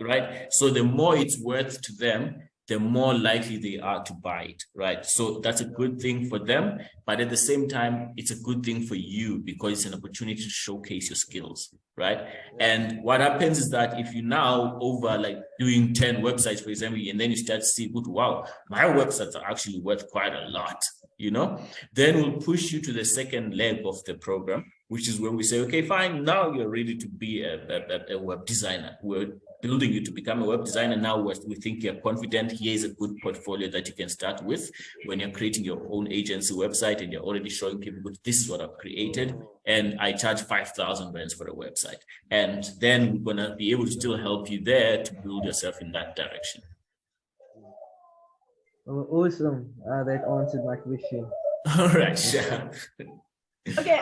right? So the more it's worth to them, the more likely they are to buy it, right? So that's a good thing for them, but at the same time, it's a good thing for you because it's an opportunity to showcase your skills, right? And what happens is that if you now over like doing 10 websites, for example, and then you start to see, wow, my websites are actually worth quite a lot, you know, then we'll push you to the second leg of the program, which is when we say, okay, fine, now you're ready to be a web designer. We're building you to become a web designer. Now we think you're confident. Here's a good portfolio that you can start with when you're creating your own agency website and you're already showing people, this is what I've created, and I charge 5,000 Rands for a website. And then we're gonna be able to still help you there to build yourself in that direction. Oh, awesome. That answered my question. All right, sure. Okay,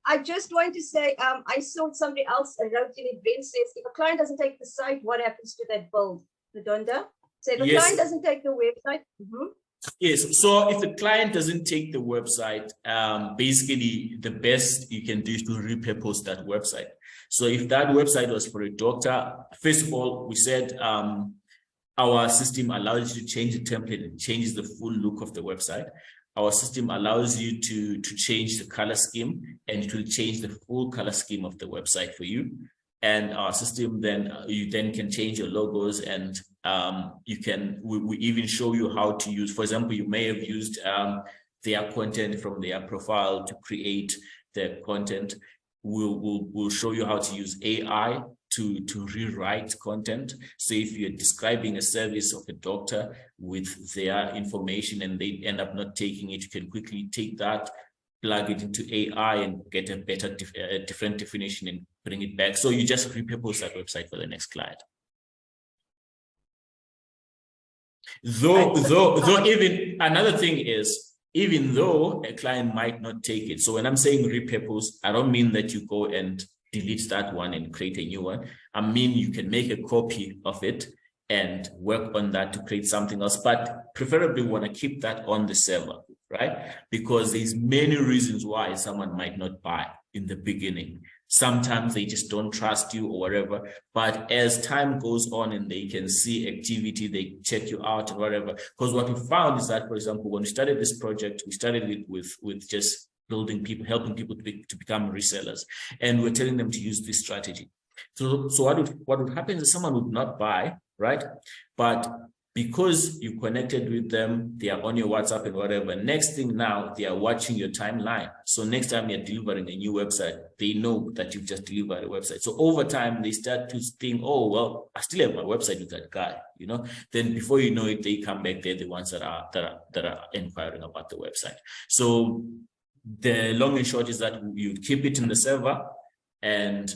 I just want to say, I saw somebody else wrote in it. Ben says, if a client doesn't take the site, what happens to that build? Ndonda? So if a client doesn't take the website, Yes, so if the client doesn't take the website, basically the best you can do is to repurpose that website. So if that website was for a doctor, first of all, we said our system allows you to change the template and changes the full look of the website. Our system allows you to change the color scheme, and it will change the full color scheme of the website for you. And our system you then can change your logos, and we even show you how to use, for example, you may have used their content from their profile to create the content. We'll show you how to use AI to rewrite content. So if you're describing a service of a doctor with their information and they end up not taking it, you can quickly take that, plug it into AI and get a better, different definition and bring it back. So you just repurpose that website for the next client. Though even another thing is, even though a client might not take it. So when I'm saying repurpose, I don't mean that you go and delete that one and create a new one. I mean, you can make a copy of it and work on that to create something else, but preferably want to keep that on the server, right? Because there's many reasons why someone might not buy in the beginning. Sometimes they just don't trust you or whatever. But as time goes on and they can see activity, they check you out and whatever. Because what we found is that, for example, when we started this project, we started it with just building people, helping people to become resellers. And we're telling them to use this strategy. So what would happen is someone would not buy, right? But because you connected with them, they are on your WhatsApp and whatever. Next thing now, they are watching your timeline. So next time you're delivering a new website, they know that you've just delivered a website. So over time, they start to think, oh, well, I still have my website with that guy, you know. Then before you know it, they come back. They're the ones that are inquiring about the website. So the long and short is that you keep it in the server. And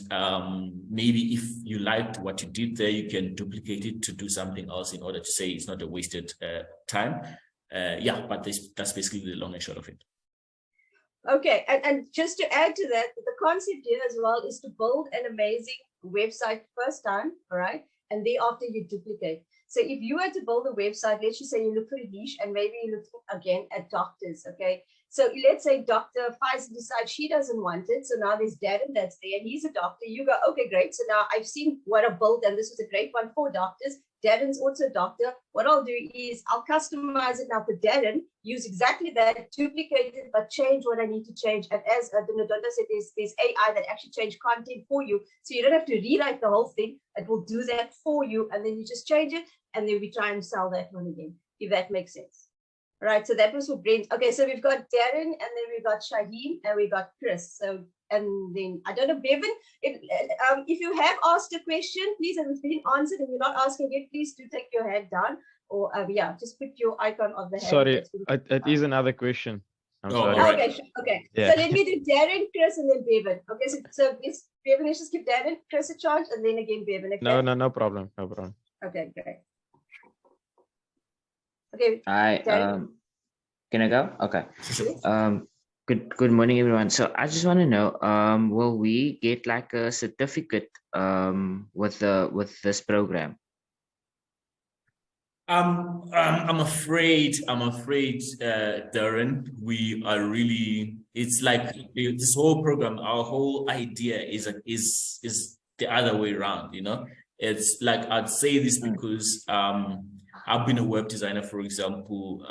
maybe if you liked what you did there, you can duplicate it to do something else in order to say it's not a wasted time. Yeah, but that's basically the long and short of it. Okay, and just to add to that, the concept here as well is to build an amazing website first time, all right? And thereafter you duplicate. So if you were to build a website, let's just say you look for a niche and maybe you look again at doctors, okay? So let's say Dr. Faiz decides she doesn't want it. So now there's Darren that's there and he's a doctor. You go, okay, great. So now I've seen what I built and this was a great one for doctors. Darren's also a doctor. What I'll do is I'll customize it now for Darren, use exactly that, duplicate it, but change what I need to change. And as Donda said, there's AI that actually change content for you. So you don't have to rewrite the whole thing. It will do that for you. And then you just change it. And then we try and sell that one again, if that makes sense. All right, so that was for Brent. Okay, so we've got Darren, and then we've got Shaheen, and we got Chris. So, and then, I don't know, Bevan, if you have asked a question, please, and it's been answered, and you're not asking it, please do take your hand down. Or, yeah, just put your icon of the hand. Sorry, it is another question. I'm sorry. Okay, okay. Yeah. So let me do Darren, Chris, and then Bevan. Okay, so it's Bevan, let's just give Darren, Chris a charge, and then again Bevan. Okay? No problem. No problem. Okay, great. Okay. Hi, can I go? Okay. Good morning, everyone. So I just want to know, will we get like a certificate with this program? I'm afraid, Darren, we are really, it's like this whole program, our whole idea is the other way around, you know. It's like, I'd say this because I've been a web designer, for example,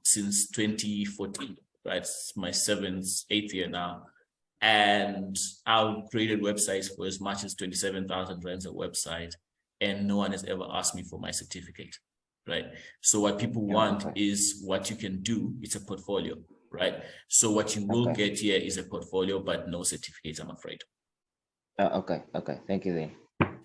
since 2014, right? It's my 8th year now. And I've created websites for as much as 27,000 rands a website, and no one has ever asked me for my certificate, right? So what people want is what you can do. It's a portfolio, right? So what you will get here is a portfolio, but no certificates, I'm afraid. Okay, thank you then.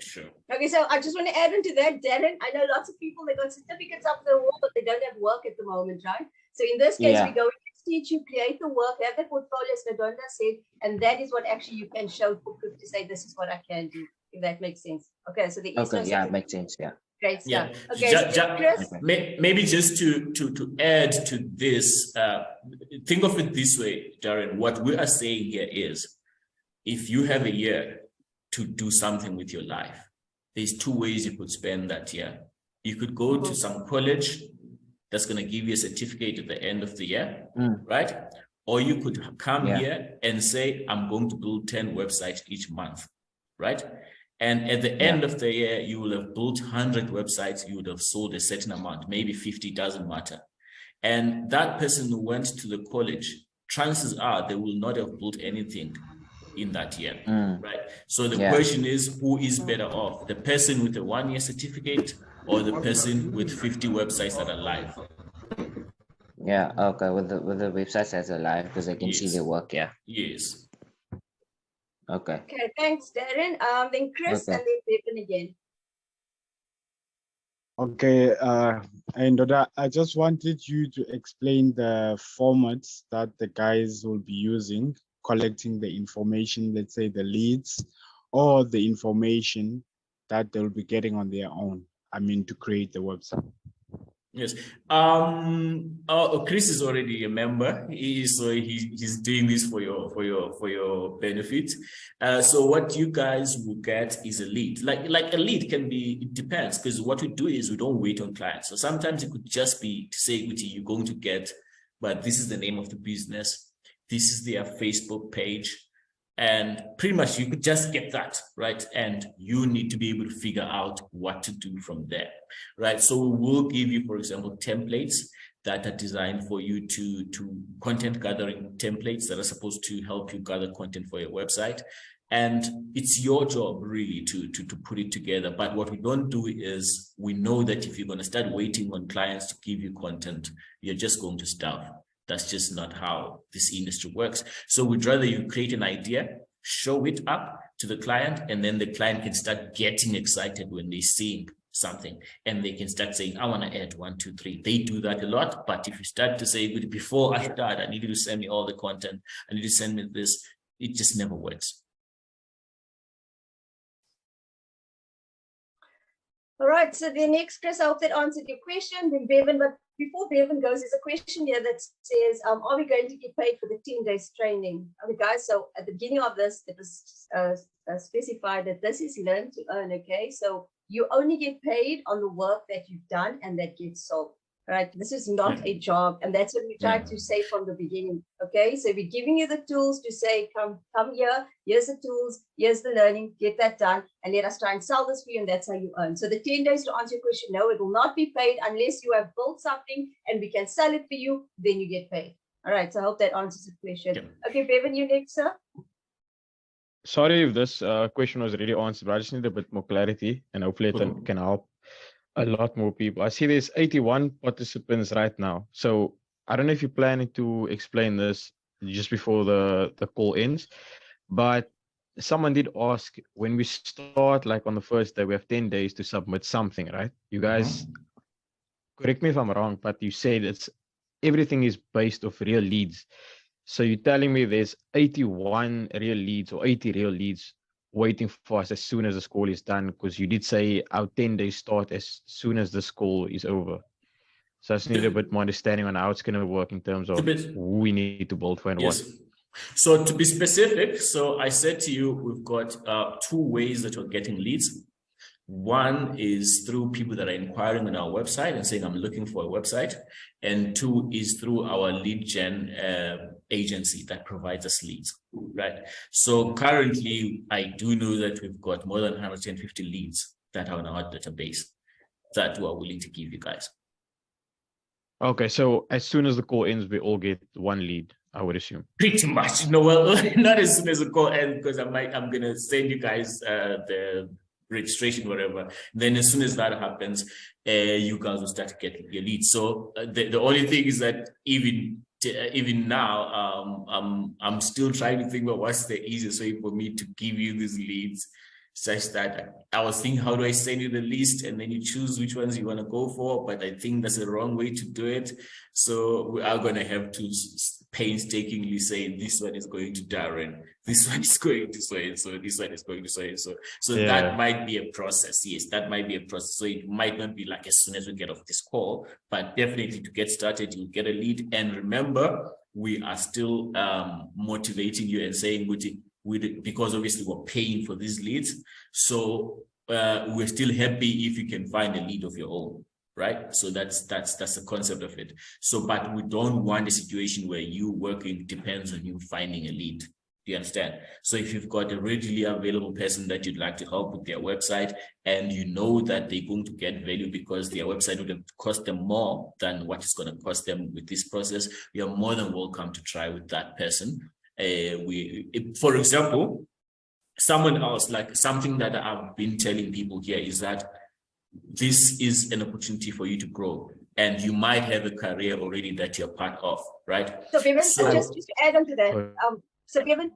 Sure. Okay, so I just want to add into that, Darren. I know lots of people, they got certificates up the wall, but they don't have work at the moment, right? So in this case, we go and teach you, create the work, have the portfolio, as Nadonda said, and that is what actually you can show for proof to say, this is what I can do, if that makes sense. Okay, so the yeah, it makes sense, yeah. Great stuff. Yeah. Okay, so Chris? Maybe just to add to this, think of it this way, Darren. What we are saying here is, if you have a year to do something with your life, there's 2 ways you could spend that year. You could go to some college that's going to give you a certificate at the end of the year, right? Or you could come here and say, I'm going to build 10 websites each month, right? And at the end of the year, you will have built 100 websites, you would have sold a certain amount, maybe 50, doesn't matter. And that person who went to the college, chances are they will not have built anything in that year, right? So the question is, who is better off? The person with a 1-year certificate or the person with 50 websites that are live? Yeah, okay, with the websites that are live, because I can see their work, Yes. Okay. Okay, thanks, Darren. Then Chris, and then Bevan again. Okay, and I just wanted you to explain the formats that the guys will be using, collecting the information, let's say the leads, or the information that they'll be getting on their own, I mean, to create the website. Yes. Chris is already a member. He's doing this for your benefit. So what you guys will get is a lead. Like a lead can be, it depends, because what we do is we don't wait on clients. So sometimes it could just be to say, you're going to get, but this is the name of the business. This is their Facebook page. And pretty much you could just get that, right? And you need to be able to figure out what to do from there, right? So we will give you, for example, templates that are designed for you to content gathering templates that are supposed to help you gather content for your website. And it's your job really to put it together. But what we don't do is, we know that if you're going to start waiting on clients to give you content, you're just going to starve. That's just not how this industry works. So we'd rather you create an idea, show it up to the client, and then the client can start getting excited when they're seeing something, and they can start saying, I want to add 1, 2, 3. They do that a lot. But if you start to say, before I start, I need you to send me all the content, I need to send me this, it just never works. All right, so the next, Chris, I hope that answered your question. Then Bevan, but before Bevan goes, there's a question here that says, are we going to get paid for the 10 days training? Okay, guys, so at the beginning of this, it was specified that this is learn to earn, okay? So you only get paid on the work that you've done and that gets sold, right? This is not a job, and that's what we tried to say from the beginning, okay? So we're giving you the tools to say, come here, here's the tools, here's the learning, get that done, and let us try and sell this for you, and that's how you earn. So the 10 days, to answer your question, no, it will not be paid unless you have built something and we can sell it for you, then you get paid. All right, so I hope that answers the question. Okay, Bevan, you next, sir. Sorry if this question was already answered, but I just need a bit more clarity, and hopefully it can help a lot more people. I see there's 81 participants right now. So I don't know if you're planning to explain this just before the call ends, but someone did ask, when we start, like on the first day, we have 10 days to submit something, right? You guys, correct me if I'm wrong, but you said everything is based off real leads. So you're telling me there's 81 real leads or 80 real leads waiting for us as soon as the call is done? Because you did say our 10 days start as soon as this call is over. So I just need a bit more understanding on how it's going to work in terms of who we need to build for and what. So to be specific, so I said to you, we've got 2 ways that we're getting leads. One is through people that are inquiring on our website and saying, I'm looking for a website. And 2 is through our lead gen agency that provides us leads, right? So currently, I do know that we've got more than 150 leads that are on our database that we are willing to give you guys. Okay, so as soon as the call ends, we all get 1 lead, I would assume. Pretty much. No, well, not as soon as the call ends, because I'm gonna send you guys the registration, whatever. Then as soon as that happens, you guys will start to get your leads. So the only thing is that even now, I'm still trying to think about what's the easiest way for me to give you these leads, such that I was thinking, how do I send you the list and then you choose which ones you want to go for? But I think that's the wrong way to do it. So we are going to have to painstakingly say, this one is going to Darren, this one is going to so and so, this one is going to so and so. So that might be a process. Yes, that might be a process. So it might not be like as soon as we get off this call, but definitely to get started, you'll get a lead. And remember, we are still motivating you and saying, because obviously we're paying for these leads. So we're still happy if you can find a lead of your own, right? So that's the concept of it. So, but we don't want a situation where you working depends on you finding a lead. Do you understand? So if you've got a readily available person that you'd like to help with their website, and you know that they're going to get value because their website would have cost them more than what it's going to cost them with this process, you're more than welcome to try with that person. For example, someone else, like something that I've been telling people here is that this is an opportunity for you to grow, and you might have a career already that you're part of, right? So Bevan, just to add on to that, so Bevan,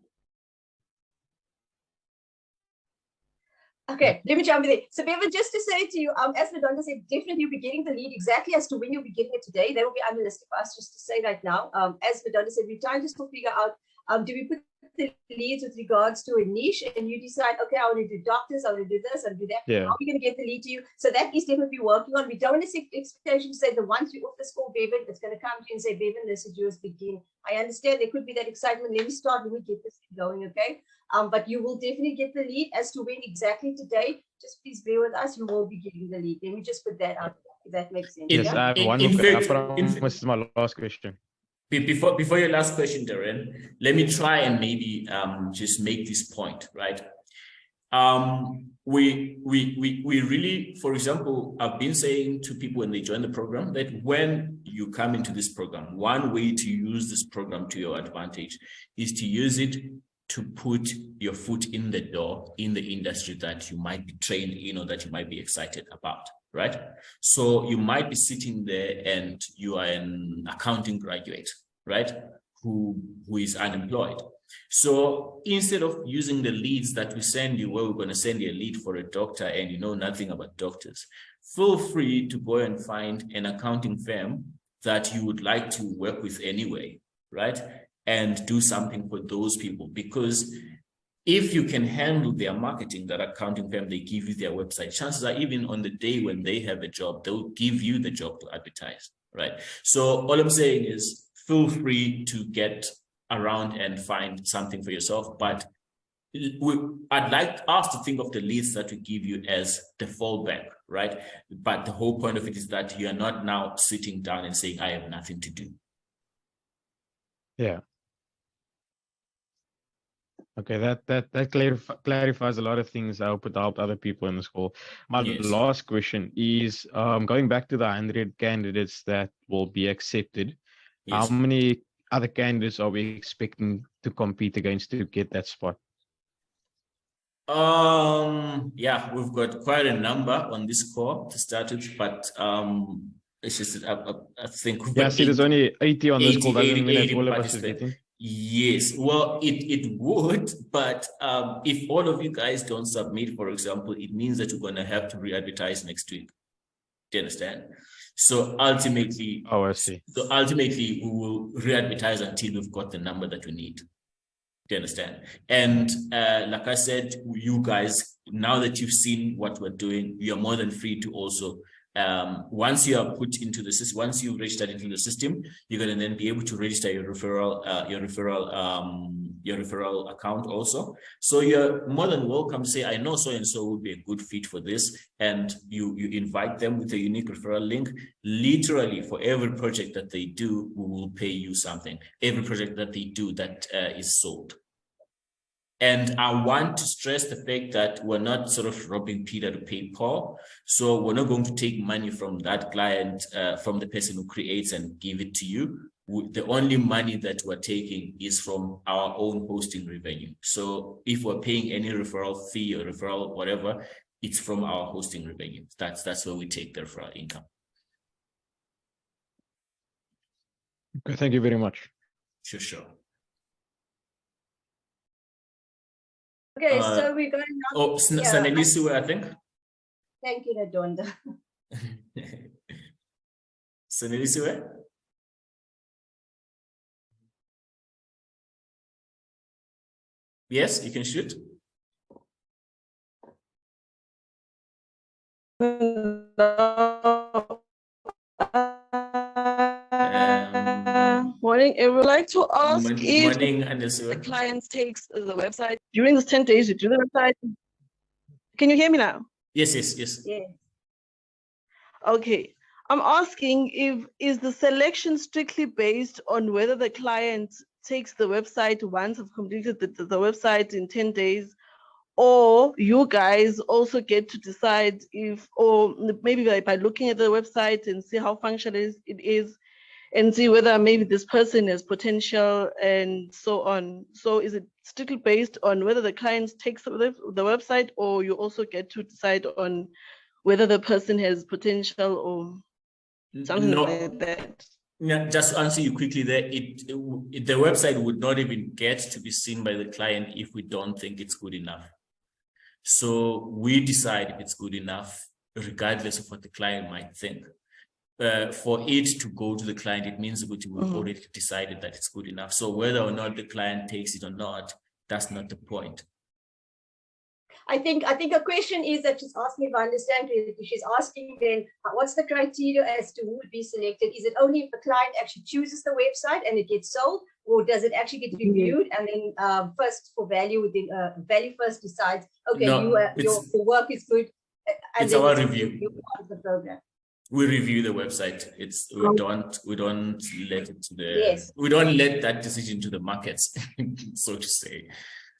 okay, let me jump in. So Bevan, just to say to you, as Madonna said, definitely you'll be getting the lead. Exactly as to when you'll be getting it today, that will be unrealistic for us just to say right now. As Madonna said, we're trying to still figure out, do we put the leads with regards to a niche, and you decide, okay, I want to do doctors, I want to do this, and do that. How are we going to get the lead to you? So that is definitely working on. We don't want to set expectations to say the once you off the score, Bevan, it's going to come to you and say, Bevan, this is yours, begin. I understand there could be that excitement. Let me start, let me get this going, okay? But you will definitely get the lead. As to when exactly today, just please bear with us, you will be getting the lead. Let me just put that out, if that makes sense. Yes, I have one more. I promise this is my last question. Before your last question, Darren, let me try and maybe just make this point, right? We really, for example, I've been saying to people when they join the program that when you come into this program, one way to use this program to your advantage is to use it to put your foot in the door in the industry that you might be trained in or that you might be excited about, right? So you might be sitting there and you are an accounting graduate, right? Who is unemployed. So instead of using the leads that we send you, where we're going to send you a lead for a doctor and you know nothing about doctors, feel free to go and find an accounting firm that you would like to work with anyway, right? And do something for those people, because if you can handle their marketing, that accounting firm, they give you their website, chances are even on the day when they have a job, they'll give you the job to advertise, right? So all I'm saying is feel free to get around and find something for yourself, but I'd like us to think of the leads that we give you as the fallback, right? But the whole point of it is that you are not now sitting down and saying, I have nothing to do. Yeah. Okay, that clarifies a lot of things. I hope it helped other people in the school. My last question is going back to the 100 candidates that will be accepted. Yes. How many other candidates are we expecting to compete against to get that spot? Yeah, we've got quite a number on this call to start with, but it's just I think we've got there's only 80 on this call. Doesn't mean that 80 all of us is getting. Yes, well, it would, but if all of you guys don't submit, for example, it means that you're going to have to re-advertise next week. Do you understand? So ultimately, I see. So ultimately, we will re-advertise until we've got the number that we need. Do you understand? And like I said, you guys, now that you've seen what we're doing, you're more than free to also, once you are put into the system, once you've registered into the system, you're going to then be able to register your referral account also. So you're more than welcome to say, I know so-and-so would be a good fit for this. And you invite them with a unique referral link. Literally for every project that they do, we will pay you something. Every project that they do that is sold. And I want to stress the fact that we're not sort of robbing Peter to pay Paul. So we're not going to take money from that client, from the person who creates and give it to you. The only money that we're taking is from our own hosting revenue. So if we're paying any referral fee or referral, whatever, it's from our hosting revenue. That's where we take the referral income. Okay, thank you very much. Sure. Okay, so we're going now. Oh, Sanelisiwe, I think. Thank you, Nadonda. Sanelisiwe? Yes, you can shoot. Morning. I would like to ask if the client takes the website during the 10 days you do the website. Can you hear me now? Yes. Yeah. Okay. I'm asking is the selection strictly based on whether the client takes the website once I've completed the website in 10 days, or you guys also get to decide if, or maybe by looking at the website and see how functional it is, and see whether maybe this person has potential and so on. So is it strictly based on whether the client takes the website, or you also get to decide on whether the person has potential or something like that? Yeah, just to answer you quickly there, the website would not even get to be seen by the client if we don't think it's good enough. So we decide if it's good enough, regardless of what the client might think. For it to go to the client, it means that we've already decided that it's good enough. So whether or not the client takes it or not, that's not the point. I think a question is that she's asking, if I understand correctly, she's asking then what's the criteria as to who would be selected? Is it only if the client actually chooses the website and it gets sold, or does it actually get reviewed and then first for value, within value first decides, okay, your work is good. And it's our review. Part of the program. We review the website. We don't let it to the we don't let that decision to the markets, so to say.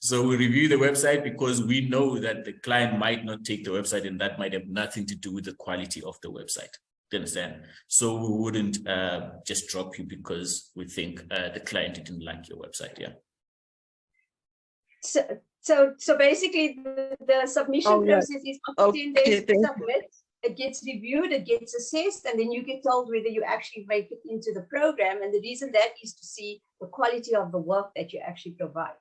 So we review the website because we know that the client might not take the website, and that might have nothing to do with the quality of the website. Do you understand? So we wouldn't just drop you because we think the client didn't like your website. Yeah. So basically the submission process is after 10 days to submit. It gets reviewed, it gets assessed, and then you get told whether you actually make it into the program. And the reason that is to see the quality of the work that you actually provide.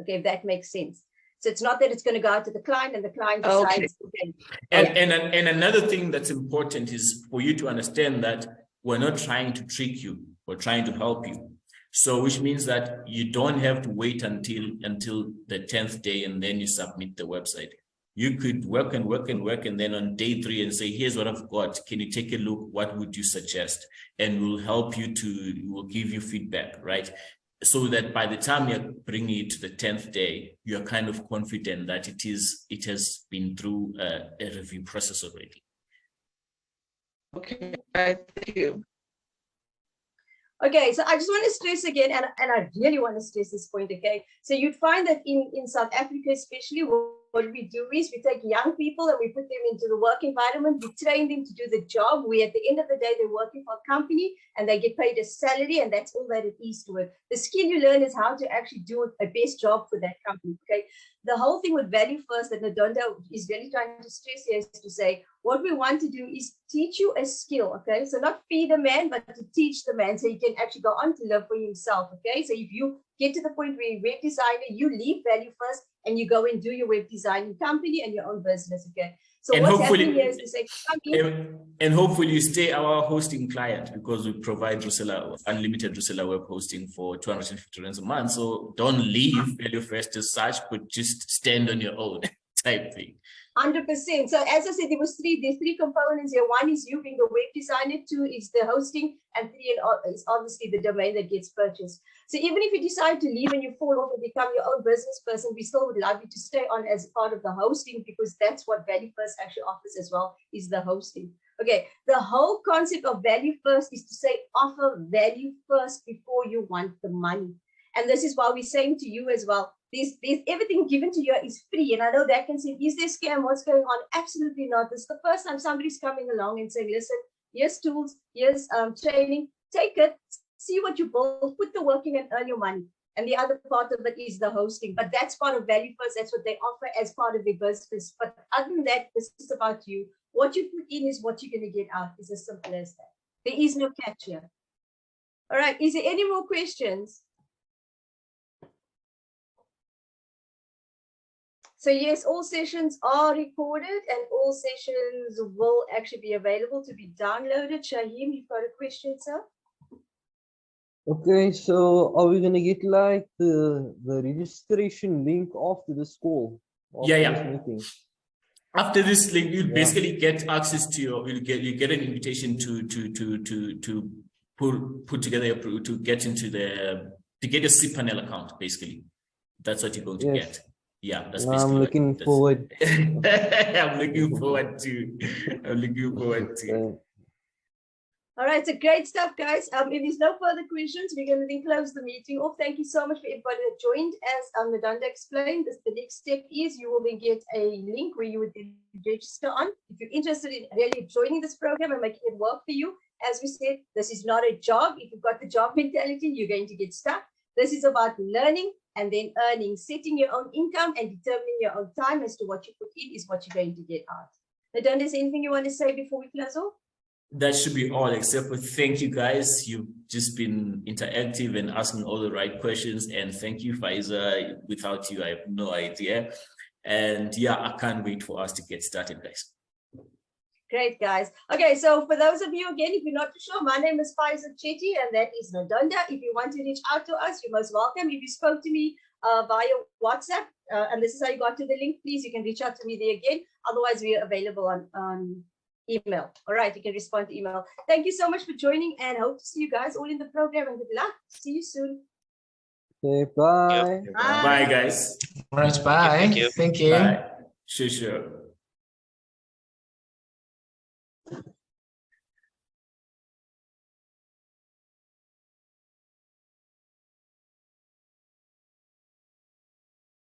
Okay, if that makes sense. So it's not that it's going to go out to the client and the client decides. Okay. And another thing that's important is for you to understand that we're not trying to trick you, we're trying to help you. So which means that you don't have to wait until the 10th day and then you submit the website. You could work and work and work, and then on day 3 and say, here's what I've got. Can you take a look? What would you suggest? And we'll help you we'll give you feedback, right? So that by the time you're bringing it to the 10th day, you're kind of confident that it has been through a review process already. Okay, thank you. Okay, so I just want to stress again, and I really want to stress this point, okay? So you'd find that in South Africa, especially, what we do is we take young people and we put them into the work environment, we train them to do the job. We, at the end of the day, they're working for a company and they get paid a salary, and that's all that it is to it. The skill you learn is how to actually do a best job for that company, okay? The whole thing with Value First that Ndonda is really trying to stress here is to say, what we want to do is teach you a skill, okay? So not feed a man, but to teach the man so he can actually go on to live for himself, okay? So if you get to the point where you're a web designer, you leave Value First and you go and do your web designing company and your own business, okay? So and what's happening here is to say, and hopefully you stay our hosting client, because we provide unlimited Drusilla web hosting for 250 rands a month. So don't leave Value First as such, but just stand on your own type thing. 100%. So as I said, there's three components here. One is you being the web designer, 2 is the hosting, and 3 is obviously the domain that gets purchased. So even if you decide to leave and you fall off and become your own business person, we still would love you to stay on as part of the hosting, because that's what Value First actually offers as well, is the hosting. Okay, the whole concept of Value First is to say offer value first before you want the money. And this is why we're saying to you as well, there's everything given to you is free. And I know that can say, is there scam? What's going on? Absolutely not. This is the first time somebody's coming along and saying, listen, here's tools, here's training, take it, see what you build, put the work in and earn your money. And the other part of it is the hosting. But that's part of Value First. That's what they offer as part of their business. But other than that, this is about you. What you put in is what you're going to get out. It's as simple as that. There is no catch here. All right. Is there any more questions? So yes, all sessions are recorded and all sessions will actually be available to be downloaded. Shaheem, you've got a question, sir? Okay, so are we gonna get like the registration link after this call? This meeting? After this link, you basically get access to you get an invitation to put together to get your cPanel account, basically. That's what you're going to get. Yeah, that's basically. I'm looking forward. I'm looking forward to. All right, so great stuff, guys. If there's no further questions, we're going to then close the meeting off. Thank you so much for everybody that joined. As Ndonda explained, the next step is you will then get a link where you would then register on. If you're interested in really joining this program and making it work for you, as we said, this is not a job. If you've got the job mentality, you're going to get stuck. This is about learning and then earning, setting your own income and determining your own time as to what you put in is what you're going to get out. Ndonda, is there anything you want to say before we close off? That should be all, except for thank you guys. You've just been interactive and asking all the right questions. And thank you, Faiza. Without you, I have no idea. And yeah, I can't wait for us to get started, guys. Great, guys. Okay, so for those of you, again, if you're not too sure, my name is Faiza Chetty, and that is Ndonda. If you want to reach out to us, you're most welcome. If you spoke to me via WhatsApp, and this is how you got to the link, please, you can reach out to me there again. Otherwise, we are available on email. All right, you can respond to email. Thank you so much for joining, and hope to see you guys all in the program, and good luck. See you soon. Okay, bye. Bye, guys. All right, bye. Thank you. Bye. Sure.